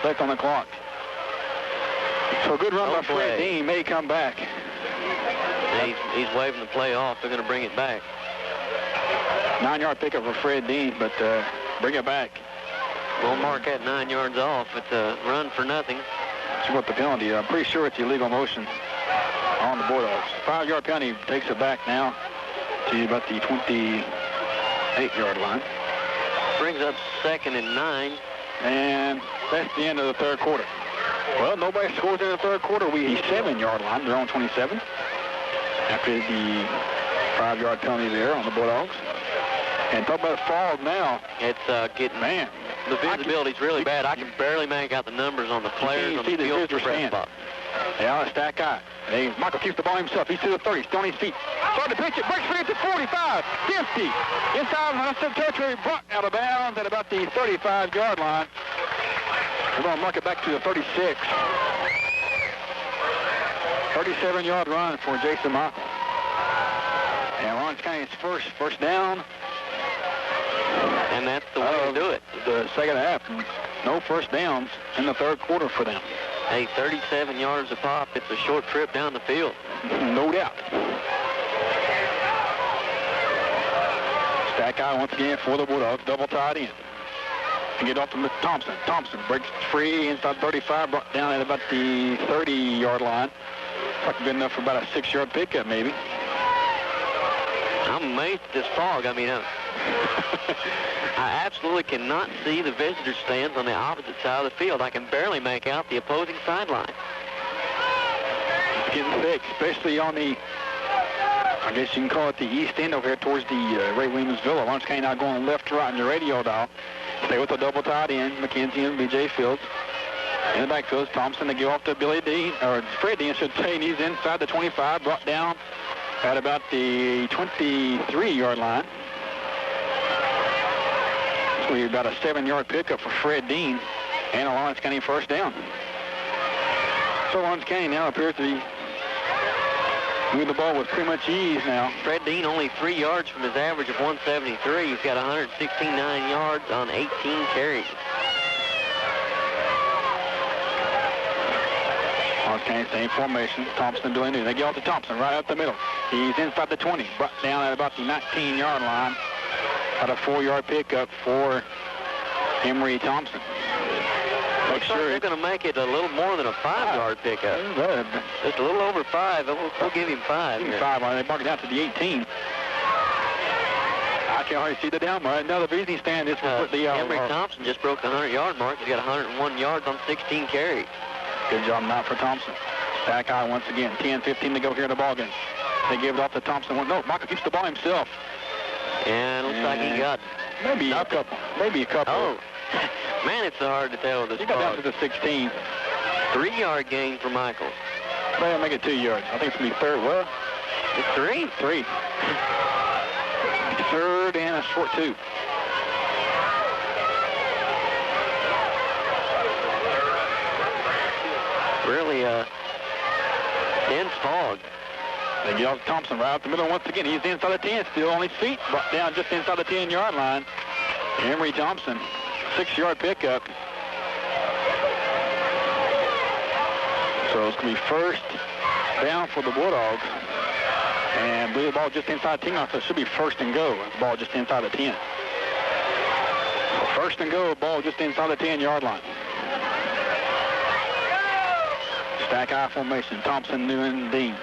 left on the clock. So good run by Fred Dean. May come back. He's waving the play off. They're going to bring it back. 9-yard pickup for Fred Dean, but bring it back. We'll mark that 9 yards off. It's a run for nothing. That's what the penalty is. I'm pretty sure it's illegal motion on the Bulldogs. 5-yard penalty takes it back now to about the 28-yard line. Brings up 2nd and 9. And that's the end of the third quarter. Well, nobody scores in the third quarter. We 7-yard line. They're on 27 after the 5-yard penalty there on the Bulldogs. And talk about fog now. It's getting, man, the visibility's really bad. I can barely make out the numbers on the players on the field press box. Yeah, it's that guy. Hey, Michael keeps the ball himself. He's to the 30, still on his feet. Starting to pitch it, breaks free at the 45, 50. Inside Hudson territory, brought out of bounds at about the 35-yard line. We're going to mark it back to the 36. 37-yard run for Jason Michael. And Lawrence County's first down. And that's the way to do it. The second half. No first downs in the third quarter for them. Hey, 37 yards a pop. It's a short trip down the field. No doubt. Stack eye once again for the Bulldogs. Double tied in. And get off to Thompson. Thompson breaks free inside 35, brought down at about the 30-yard line. Looks like good enough for about a 6-yard pickup, maybe. I'm amazed at this fog. I mean, I absolutely cannot see the visitor stands on the opposite side of the field. I can barely make out the opposing sideline. It's getting thick, especially on the, I guess you can call it the east end over here towards the Ray Williams Villa. Lawrence County now going left to right in the radio dial. Stay with the double tight end, McKenzie and B.J. Fields. In the backfield, Thompson to give off to Billy Dean, or Fred Dean, I should say, and he's inside the 25, brought down at about the 23-yard line. So we're about a 7-yard pickup for Fred Dean and a Lawrence County first down. So Lawrence County now appears to be moving the ball with pretty much ease now. Fred Dean only 3 yards from his average of 173. He's got 169 yards on 18 carries. Lawrence County, same formation. Thompson doing new. They get off to Thompson right up the middle. He's inside the 20, brought down at about the 19-yard line. Got a 4-yard pickup for Emery Thompson. Make sure they're going to make it a little more than a 5-yard pickup. Just a little over 5. We'll give him 5. Give him 5. They mark it out to the 18. I can hardly see the down mark. Another visiting stand. This was the Emery Thompson just broke the 100-yard mark. He's got 101 yards on 16 carries. Good job not for Thompson. Back eye once again. 10-15 to go here in the ballgame. They give it off to Thompson. No, Michael keeps the ball himself. And looks like he got maybe nothing. a couple. Oh, man, it's so hard to tell this. He got down to the 16. 3-yard gain for Michael. Well, make it 2 yards. I think it's going to be third. Well, it's 3. 3. Third and a short 2. Really dense fog. They get off Thompson right out the middle once again. He's inside the 10, still on his feet, brought down just inside the 10-yard line. Emery Thompson, 6-yard pickup. So it's going to be first down for the Bulldogs. And blew the ball just inside the 10, so it should be first and go. The ball just inside the 10. So first and go, ball just inside the 10-yard line. Stack eye formation, Thompson, Newman, Dean.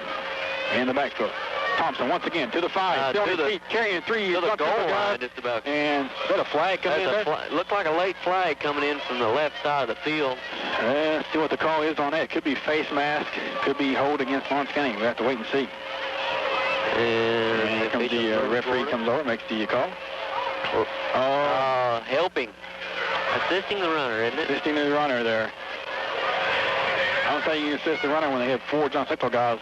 In the backfield. Thompson once again to the 5. Still on his feet, carrying 3. To the goal line, just about. And is that a flag coming in there? Looked like a late flag coming in from the left side of the field. See what the call is on that. Could be face mask. Could be hold against Lawrence County. We have to wait and see. And here comes the referee comes over, makes the call. Helping. Assisting the runner, isn't it? Assisting the runner there. I don't think you can assist the runner when they have 4 John Central guys.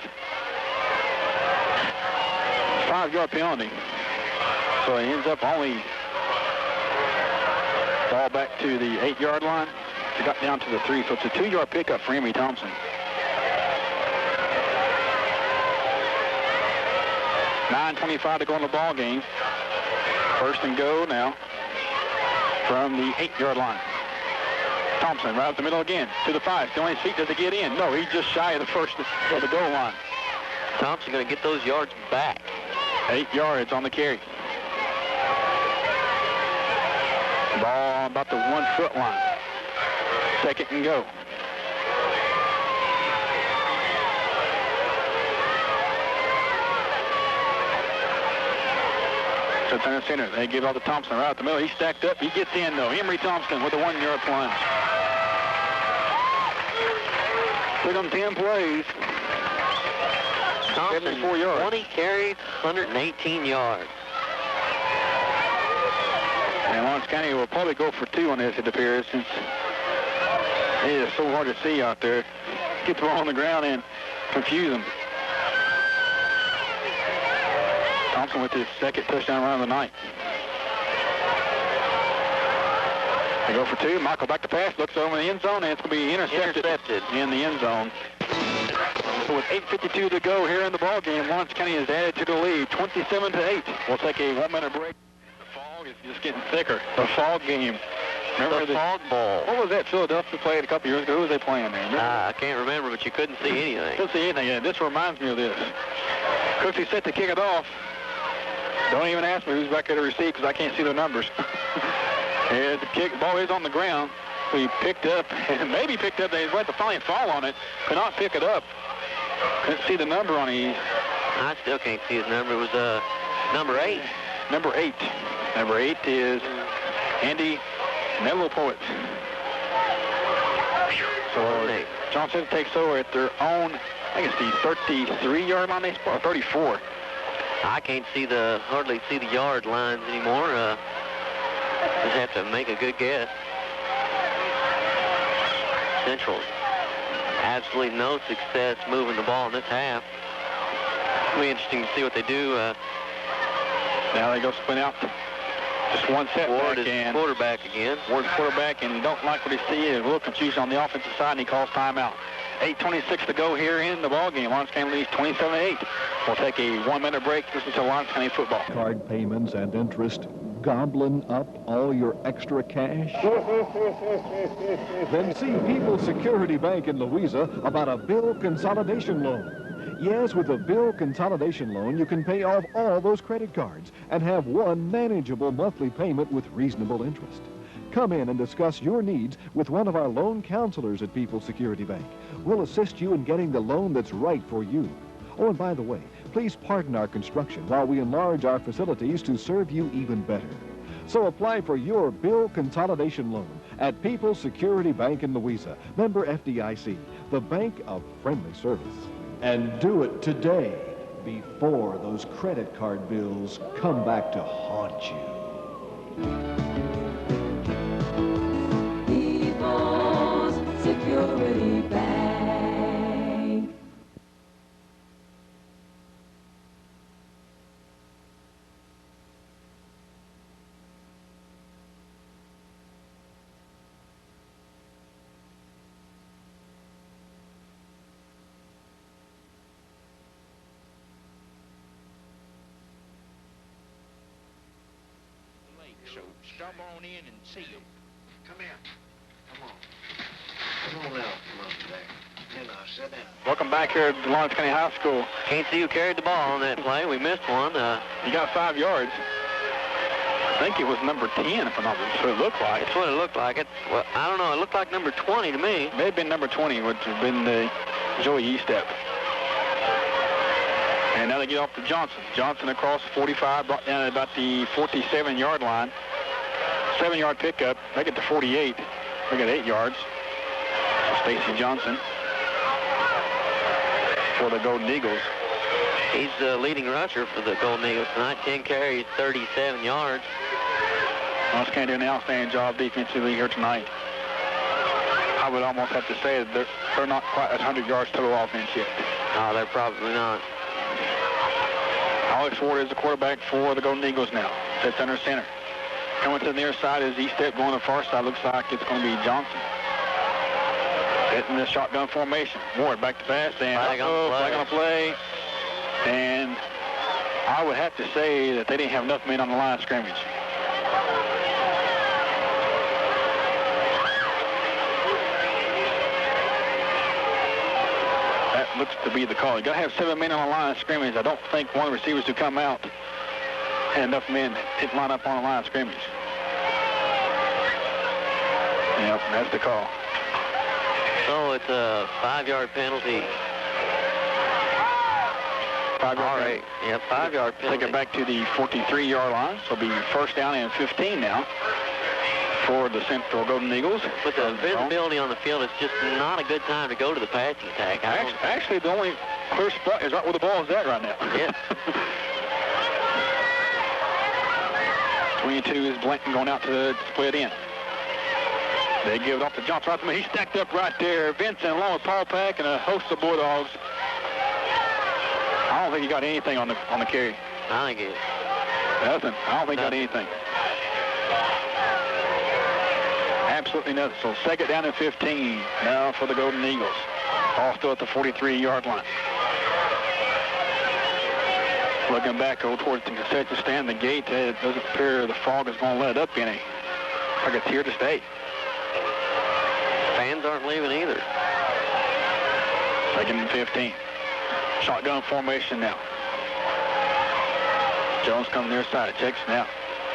5-yard penalty. So it ends up only ball back to the 8-yard line. It got down to the 3, so it's a 2-yard pickup for Emery Thompson. 9:25 to go in the ball game. First and go now from the 8-yard line. Thompson right up the middle again to the 5. Still on his feet. Does he get in? No, he's just shy of the first of the goal line. Thompson going to get those yards back. 8 yards on the carry. Ball about the 1-foot line. Second and go. Sets under center. They give out to Thompson right out the middle. He's stacked up. He gets in, though. Emery Thompson with a 1-yard plunge. Took him 10 plays. Thompson, 74 yards. 20 carries, 118 yards. And Lawrence County will probably go for 2 on this, it appears, since it is so hard to see out there. Get the ball on the ground and confuse them. Thompson with his second touchdown run of the night. They go for 2. Michael back to pass, looks over in the end zone, and it's going to be intercepted in the end zone. So with 8:52 to go here in the ball game, Lawrence County has added to the lead, 27-8. We'll take a 1-minute break. The fog is just getting thicker. The fog game. Remember the Fog Bowl. What was that Philadelphia played a couple years ago? Who was they playing there? I can't remember, but you couldn't see anything. Couldn't see anything. Yeah, this reminds me of this. Cooksey set to kick it off. Don't even ask me who's back there to receive because I can't see the numbers. And the kick ball is on the ground. We picked up, and maybe picked up. They went to finally fall on it. Could not pick it up. Couldn't see the number on it. I still can't see his number. It was number 8. Number 8. Number 8 is Andy Mellow Poet. So Johnson takes over at their own, I think it's the 33-yard line, or 34. I can't see hardly see the yard lines anymore. Just have to make a good guess. Central, absolutely no success moving the ball in this half. It'll be interesting to see what they do. Now they go spin out. Just one setback. Ward is quarterback again. Ward's quarterback, and he don't like what he sees. A little confusion on the offensive side, and he calls timeout. 8:26 to go here in the ball game. Lawrence County leads 27-8. We'll take a 1-minute break. Listen to Lawrence County football. Card payments and interest gobbling up all your extra cash? Then see People's Security Bank in Louisa about a bill consolidation loan. Yes, with a bill consolidation loan, you can pay off all those credit cards and have one manageable monthly payment with reasonable interest. Come in and discuss your needs with one of our loan counselors at People's Security Bank. We'll assist you in getting the loan that's right for you. Oh, and by the way, please pardon our construction while we enlarge our facilities to serve you even better. So apply for your bill consolidation loan at People's Security Bank in Louisa, member FDIC, the bank of friendly service. And do it today before those credit card bills come back to haunt you. People's Security Bank. So stop on in and see them. Come here. Come on. Come on out. Come on there. You know, sit down. Welcome back here at Lawrence County High School. Can't see who carried the ball on that play. We missed one. You got 5 yards. I think it was number 10, if I'm not mistaken. So it looked like. That's what it looked like. Well, I don't know. It looked like number 20 to me. May have been number 20, which would have been Joey Estep. And now they get off to Johnson. Johnson across 45, brought down at about the 47-yard line. 7-yard pickup. They get to 48. They got 8 yards. So Stacy Johnson for the Golden Eagles. He's the leading rusher for the Golden Eagles tonight. 10 carries, 37 yards. Lawrence County doing an outstanding job defensively here tonight. I would almost have to say that they're not quite at 100 yards total offense yet. No, they're probably not. Alex Ward is the quarterback for the Golden Eagles now. Sets under center. Coming to the near side is Estep. Going to the far side. Looks like it's going to be Johnson. Hitting the shotgun formation. Ward back to pass. And flag on the play. And I would have to say that they didn't have enough men on the line of scrimmage. That looks to be the call. You got to have 7 men on the line of scrimmage. I don't think one of the receivers who come out had enough men to line up on the line of scrimmage. Yep, that's the call. So it's a 5-yard penalty. 5-yard All right. Yep, 5-yard penalty. Take it back to the 43-yard line. So it'll be first down and 15 now for the Central Golden Eagles. But the visibility on the field is just not a good time to go to the passing attack. Actually, the only clear spot is right where the ball is at right now. Yeah. 22 is Blanton going out to split in. They give it off to Johnson right there. He's stacked up right there. Vincent along with Paul Pack and a host of Bulldogs. I don't think he got anything on the carry. I think it. Nothing. I don't think he got anything. Absolutely nothing. So second down and 15 now for the Golden Eagles. All still at the 43-yard line. Looking back towards the concession stand, the gate, it doesn't appear the fog is going to let up any. Like it's here to stay. Fans aren't leaving either. Second and 15. Shotgun formation now. Jones comes near side, checks now.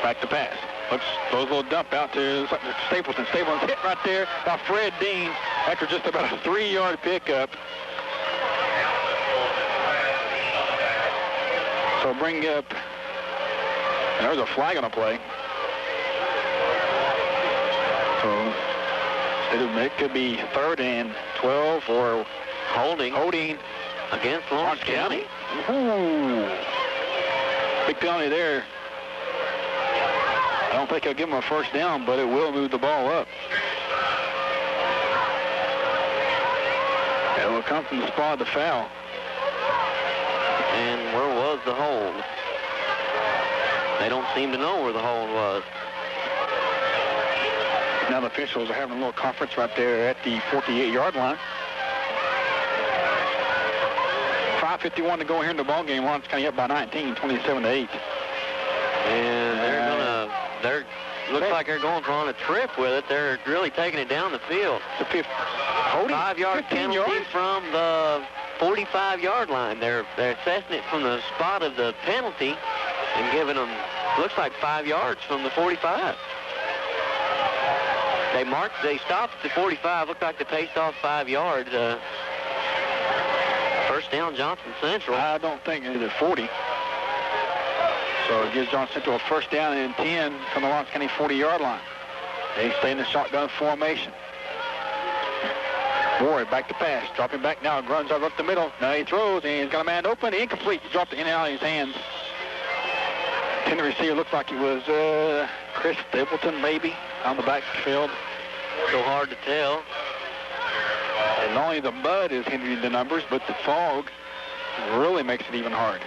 Back to pass. Looks, throws a little dump out to Stapleton. Stapleton's hit right there by Fred Dean after just about a 3-yard pickup. So bring up, there's a flag on the play. So it could be 3rd and 12 or holding against Lawrence County. Ooh. Big penalty there. I don't think it'll give them a first down, but it will move the ball up. It will come from the spot of the foul. And where was the hold? They don't seem to know where the hold was. Now the officials are having a little conference right there at the 48-yard line. 5:51 to go here in the ball game. Lawrence County up by 19, 27-8. And looks like they're going on a trip with it. They're really taking it down the field. It's a 5-yard penalty from the 45-yard line. They're assessing it from the spot of the penalty and giving them, looks like 5 yards from the 45. They stopped at the 45. Looked like they paced off 5 yards. First down, Johnson Central. I don't think it's at 40. So it gives Johnson Central a first down and 10 from the Lawrence County 40-yard line. They stay in the shotgun formation. Ward back to pass, dropping back now, runs over up the middle. Now he throws, and he's got a man open, incomplete. He dropped it in and out of his hands. The receiver looked like it was Chris Stapleton, maybe, on the backfield. So hard to tell. And not only the mud is hindering the numbers, but the fog really makes it even hard.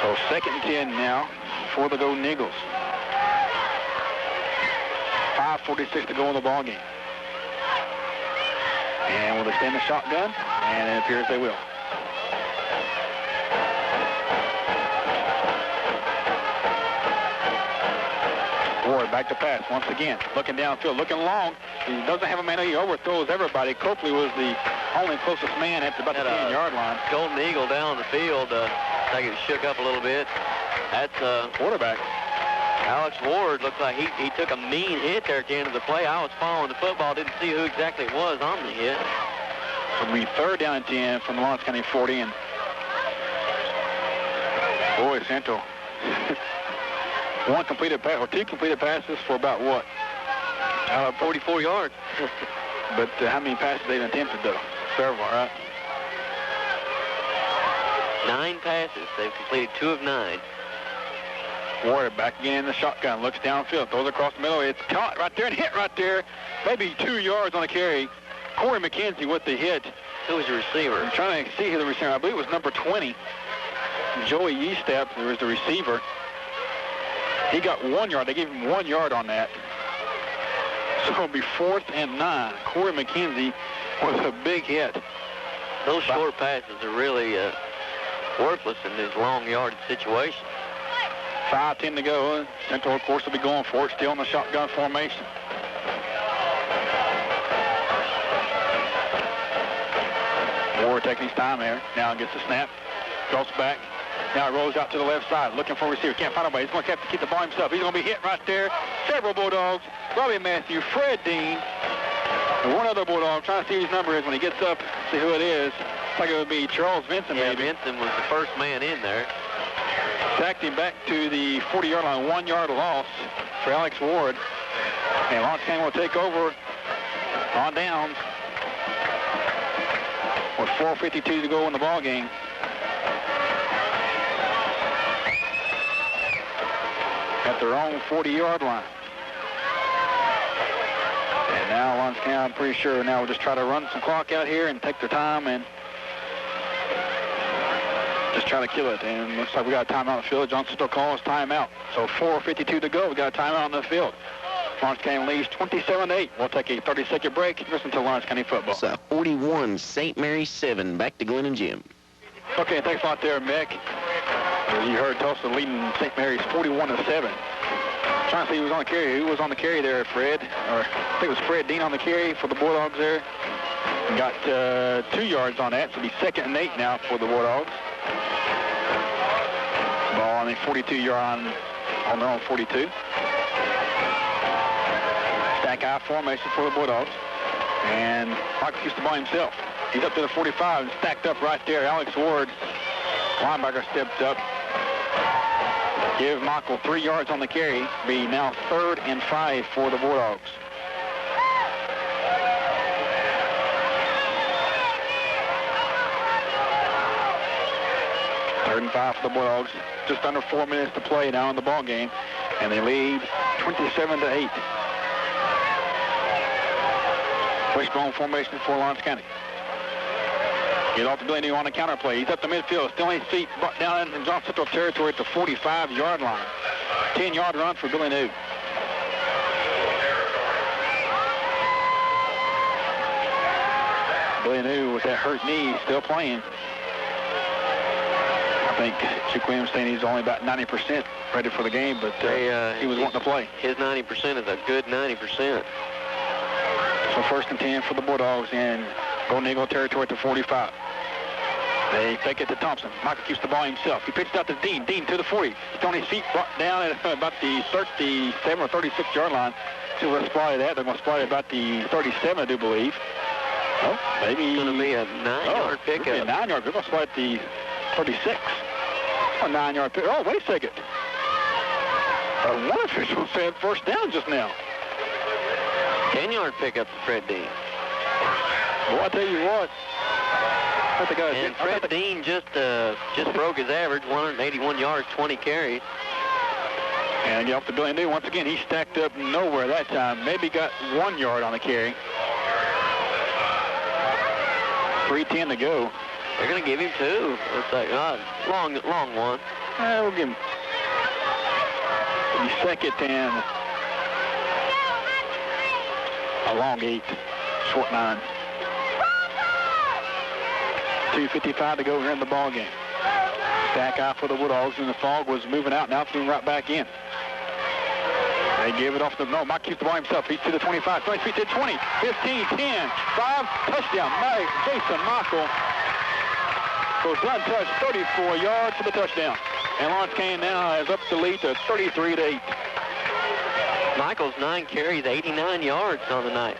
So second and 10 now for the Golden Eagles. 5:46 to go in the ball game. And will they stay in the shotgun? And it appears they will. Ward back to pass once again. Looking downfield, looking long. He doesn't have a man. He overthrows everybody. Copley was the only closest man at about the 10-yard line. Golden Eagle down the field. I think it shook up a little bit. That's quarterback. Alex Ward looked like he took a mean hit there at the end of the play. I was following the football, didn't see who exactly it was on the hit. It'll be third down and 10 from the Lawrence County 40. And boy, Central. One completed pass, or two completed passes for about what? 44 yards. But how many passes they've attempted, though? Several, right? 9 passes. They've completed 2 of 9. Warrior back again in the shotgun, looks downfield, throws across the middle. It's caught right there and hit right there. Maybe 2 yards on the carry. Corey McKenzie with the hit. Who was the receiver? I'm trying to see who the receiver. I believe it was number 20. Joey Yeastep, there was the receiver. He got 1 yard. They gave him 1 yard on that. So it'll be 4th and 9. Corey McKenzie was a big hit. Those short passes are really worthless in these long yardage situations. 5:10 to go. Central, of course, will be going for it, still in the shotgun formation. Ward taking his time there. Now gets the snap, goes back. Now rolls out to the left side, looking for a receiver. Can't find nobody. He's going to have to keep the ball himself. He's going to be hit right there. Several Bulldogs. Robbie Matthew, Fred Dean, and one other Bulldog. Trying to see who his number is when he gets up. See who it is. Looks like it would be Charles Vincent, yeah, maybe. Vincent was the first man in there. Sacked him back to the 40-yard line. 1-yard loss for Alex Ward. And Lawrence County will take over on downs with 4:52 to go in the ball game. At their own 40-yard line. And now Lawrence County, I'm pretty sure now will just try to run some clock out here and take their time and just try to kill it. And looks like we got a timeout in the field. Johnson still calls timeout. So 4:52 to go. We got a timeout in the field. Lawrence County leads 27-8. We'll take a 30-second break. Listen to Lawrence County football. It's 41, St. Mary's 7. Back to Glenn and Jim. Okay, thanks a lot there, Mick. As you heard, Tulsa leading St. Mary's 41-7. Trying to see who was on the carry. Who was on the carry there, Fred? Or I think it was Fred Dean on the carry for the Bulldogs there. Got 2 yards on that, so it'll be 2nd and 8 now for the Bulldogs. Ball on the 42-yard on their own 42. Stack eye formation for the Bulldogs. And Michael keeps the ball himself. He's up to the 45 and stacked up right there. Alex Ward, linebacker, stepped up. Give Michael 3 yards on the carry. Be now 3rd and 5 for the Bulldogs. Third and 5 for the Bulldogs. Just under 4 minutes to play now in the ball game, and they lead 27-8. Wishbone formation for Lawrence County. Get off the Billy New on the counter play. He's up the midfield, still on his feet, brought down in Johnson Central territory at the 45-yard line. 10-yard run for Billy New. Billy New with that hurt knee still playing. I think Chick Williams saying he's only about 90% ready for the game, but he was wanting to play. His 90% is a good 90%. So 1st and 10 for the Bulldogs in Golden Eagle territory at the 45. They fake it to Thompson. Michael keeps the ball himself. He pitched out to Dean. Dean to the 40. He's on his feet, brought down at about the 37 or 36-yard line. See where to spot that. They're going to spot it about the 37, I do believe. Oh, maybe. It's going to be a 9-yard pickup. A 9-yard. They're going to spot at the 36. A 9-yard pickup. Oh, wait a second. One official said 1st down just now. 10-yard pickup for Fred Dean. Well, I tell you what. And Fred Dean just broke his average, 181 yards, 20 carries. And get off the Billy New. Once again, he stacked up nowhere that time. Maybe got 1 yard on the carry. 3:10 to go. They're going to give him 2. Looks like long one. We'll give him 2nd and a long 8, short 9. 2:55 to go here in the ball game. Stack eye for the Bulldogs, and the fog was moving out. Now it's moving right back in. They gave it off the Mike keeps the ball himself. He's to the 25, 20 feet to 20, 15, 10, 5, touchdown. Jason Michael goes untouched, 34 yards for the touchdown. And Lawrence County now has up the lead to 33-8. Michael's 9 carries, 89 yards on the night.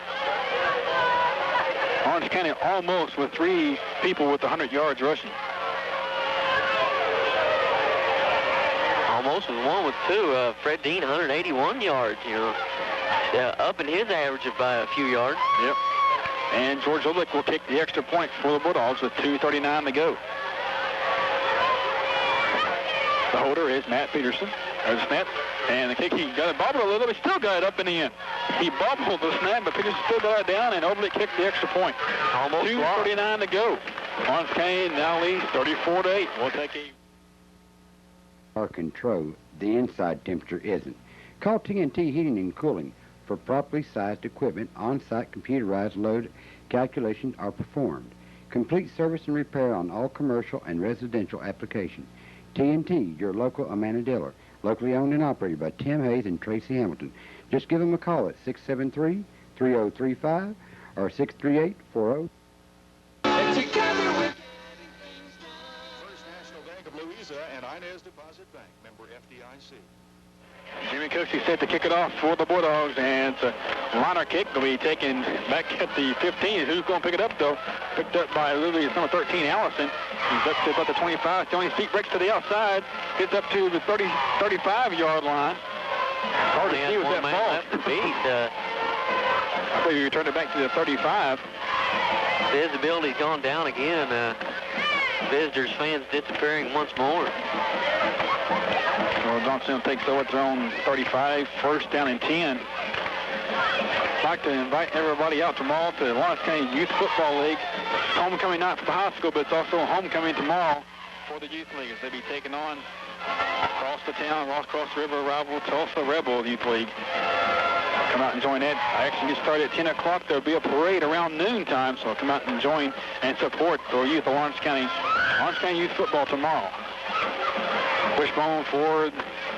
Lawrence County almost with 3 people with 100 yards rushing. Almost with 1 with 2. Fred Dean, 181 yards, up in his average by a few yards. Yep. And George Olick will kick the extra point for the Bulldogs with 2:39 to go. The holder is Matt Peterson. There's a snap. And the kick, he got it bobbled a little, but still got it up in the end. He bobbled the snap, but Peterson still got it down, and Olick kicked the extra point. Almost 2:39 to go. Lawrence County now leads 34-8. We'll take a... Our control, the inside temperature isn't. Call TNT Heating and Cooling for properly sized equipment. On-site computerized load calculations are performed. Complete service and repair on all commercial and residential applications. T&T, your local Amana dealer. Locally owned and operated by Tim Hayes and Tracy Hamilton. Just give them a call at 673-3035 or 638-40. First National Bank of Louisa and Inez Deposit Bank, member FDIC. Jimmy Cooksey set to kick it off for the Bulldogs, and it's a liner kick will be taken back at the 15. Who's going to pick it up, though? Picked up by Louis, number 13, Allison. He's up to about the 25. Tony's feet breaks to the outside. Gets up to the 35-yard line. Hard to see with that ball. I think you returned it back to the 35. Visibility's gone down again. Visitors, fans disappearing once more. Well, Johnson takes over at their own 35, first down and 10. I'd like to invite everybody out tomorrow to the Lawrence County Youth Football League. It's homecoming night for the high school, but it's also homecoming tomorrow for the youth league as they'll be taking on across the town, across the river rival Tulsa Rebel Youth League. Come out and join that. Action gets started at 10 o'clock. There'll be a parade around noon time, so come out and join and support the youth of Lawrence County Youth Football tomorrow. Wishbone forward,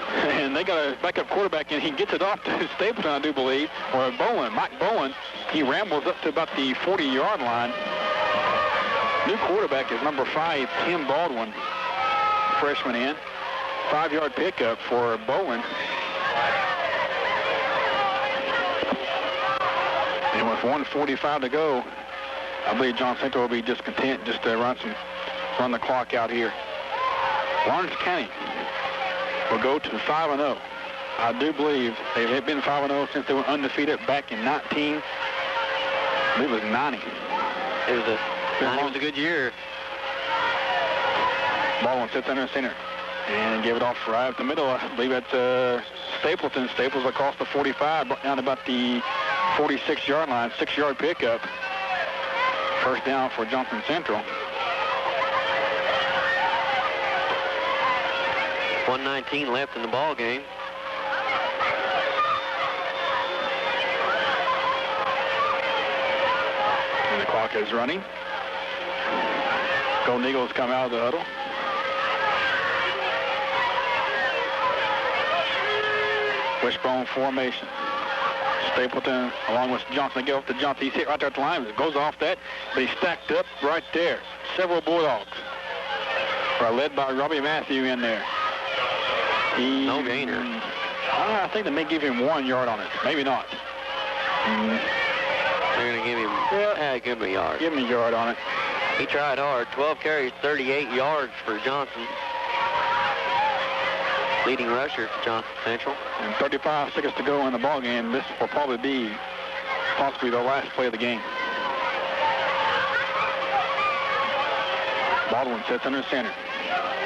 and they got a backup quarterback, and he gets it off to Stapleton, I do believe, or Bowen, Mike Bowen. He rambles up to about the 40-yard line. New quarterback is number 5, Tim Baldwin, freshman in. 5-yard pickup for Bowen. And with 1:45 to go, I believe John Central will be just content just to run the clock out here. Lawrence County will go to 5-0. I do believe they've been 5-0 since they were undefeated back in 19. I believe it was 90. It was a good year. Baldwin sits under center and give it off right up the middle. I believe that's Stapleton. Staples across the 45, down about the 46-yard line, 6-yard pickup. First down for Johnson Central. 1:19 left in the ball game. And the clock is running. Golden Eagles come out of the huddle. Wishbone formation. Stapleton along with Johnson. They go up to Johnson. He's hit right there at the line. It goes off that. They stacked up right there. Several Bulldogs are led by Robbie Matthew in there. No gainer. I think they may give him 1 yard on it. Maybe not. They're going to give him, give him a yard. Give him a yard on it. He tried hard. 12 carries, 38 yards for Johnson. Leading rusher for Johnson Central. And 35 seconds to go in the ball game. This will probably be possibly the last play of the game. Baldwin sits under center.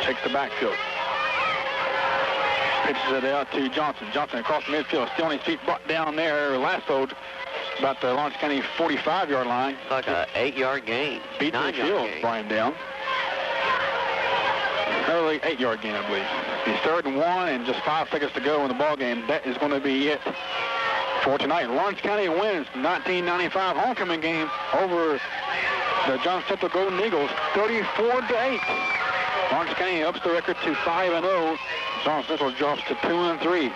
Checks the backfield. Pitches it out to Johnson. Johnson across the midfield. Still on his feet, brought down there, lassoed about the Lawrence County 45-yard line. Like an 8-yard gain. Beat the field, brought him down. Early 8-yard gain, I believe. He's 3rd and 1 and just 5 seconds to go in the ball game. That is going to be it for tonight. Lawrence County wins 1995 homecoming game over the Johnson Central Golden Eagles, 34-8. Lawrence County ups the record to 5-0. Johnson Central drops to 2-3.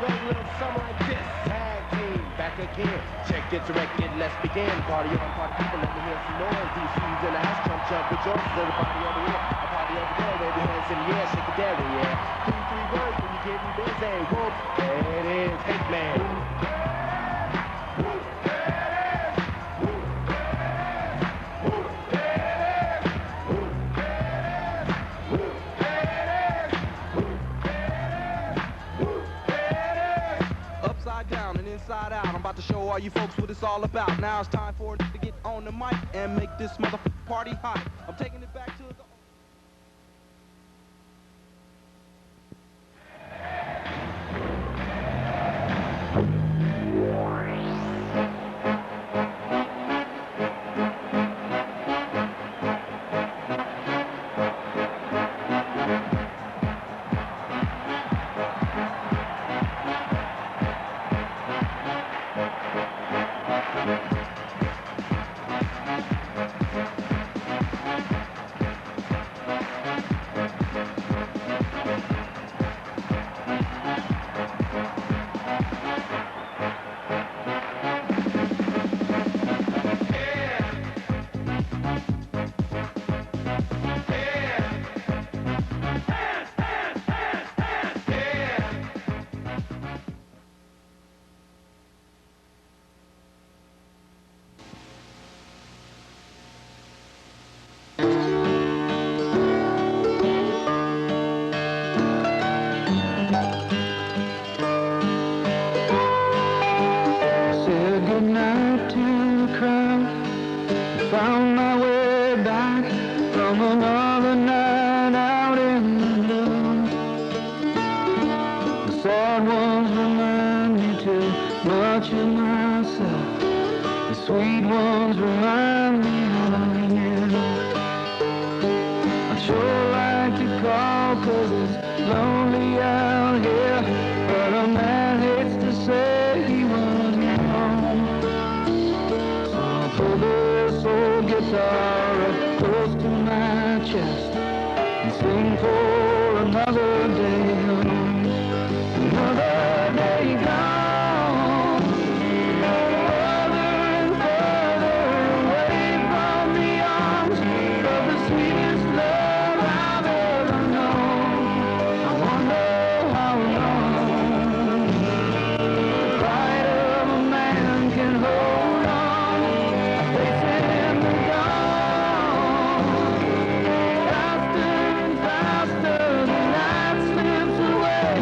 goes a little something like this. Tag team, back again. Check it, direct it, let's begin. Party on, party people, let me hear some noise. DC's in the house, jump with Jones. Everybody over here, a party over there. Wave your hands in the air, shake it dairy, yeah. 2, 3 words when you getting busy. Whoop, there it is, Hate Man. Down and inside out. I'm about to show all you folks what it's all about. Now it's time for it to get on the mic and make this motherfucking party hot. I'm taking it back to the... Found my way back from another night out in the dark. The sad ones remind me too much of myself. The sweet ones remind me of you. I'd sure like to call 'cause it's lonely out here, but a man hates to say he wasn't home. So I'll put this old guitar up close to my chest and sing for another day gone. Another day gone. Further and further away from the arms of the sweetest love I've ever known. I wonder how long the pride of a man can hold on, facing the dawn. Faster and faster the night slips away,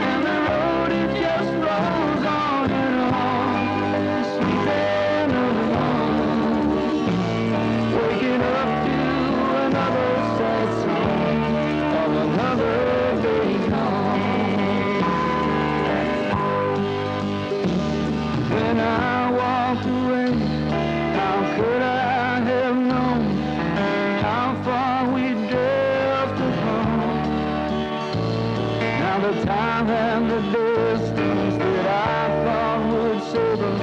and the road it just rolls on and on. The sweet end of the morn, waking up to another sad song of another day gone. When I walked away, how could I have known how far we'd drift apart? Now the time and the distance that I thought would save us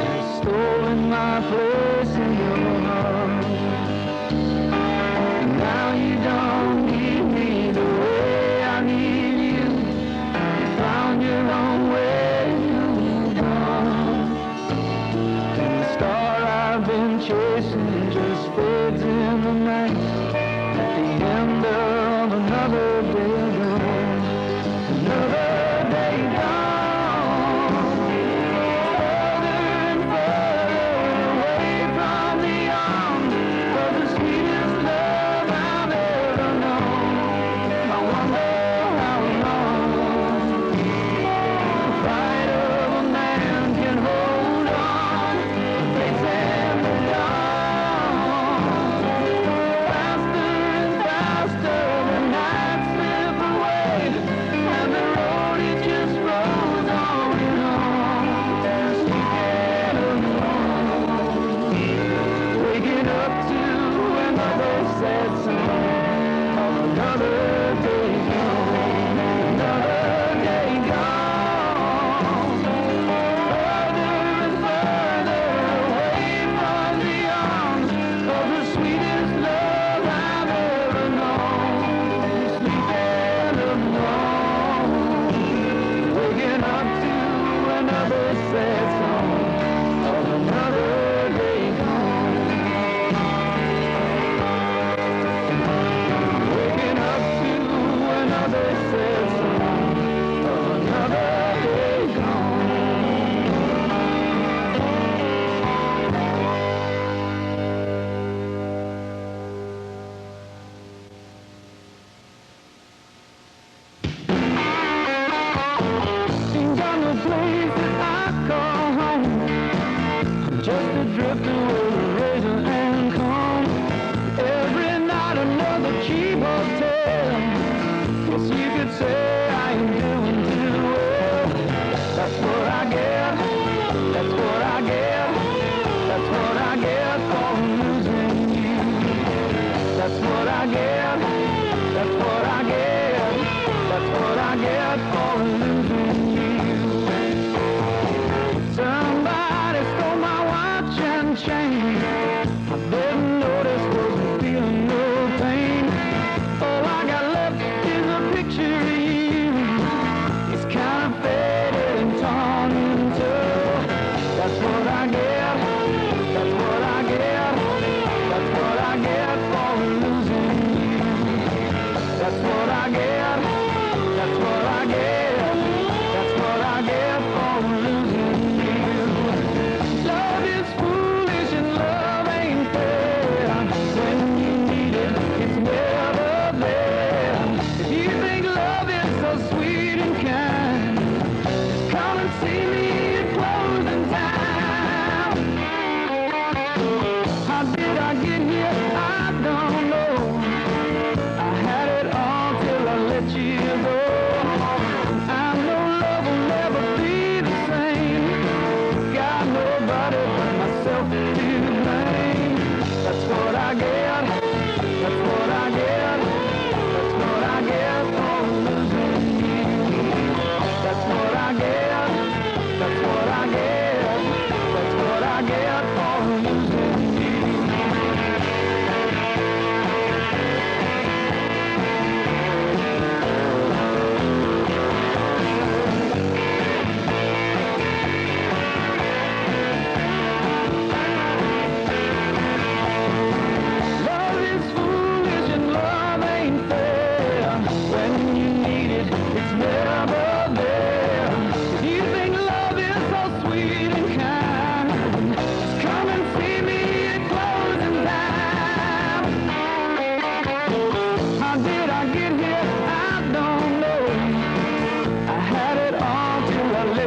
has stolen my place in your heart. And now you don't need me the way I need you. You found your own way to move on. And the star I've been chasing just fades in the night at the end of another day gone. Another day gone. Further and further away from the arms of the sweetest love I've ever known. I wonder how long.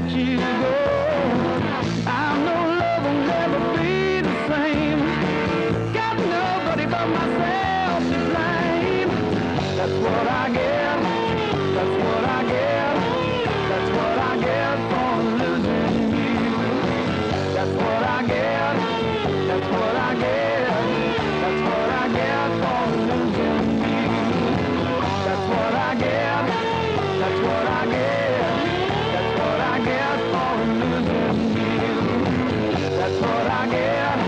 let you go. I know love will never be the same. Got nobody but myself to blame. That's what I get. That's what I get. That's what I get for losing you. That's what I get. That's what I get. That's what I get for losing you. That's what I get. That's what I get. That's what I get for losing you. That's what I get.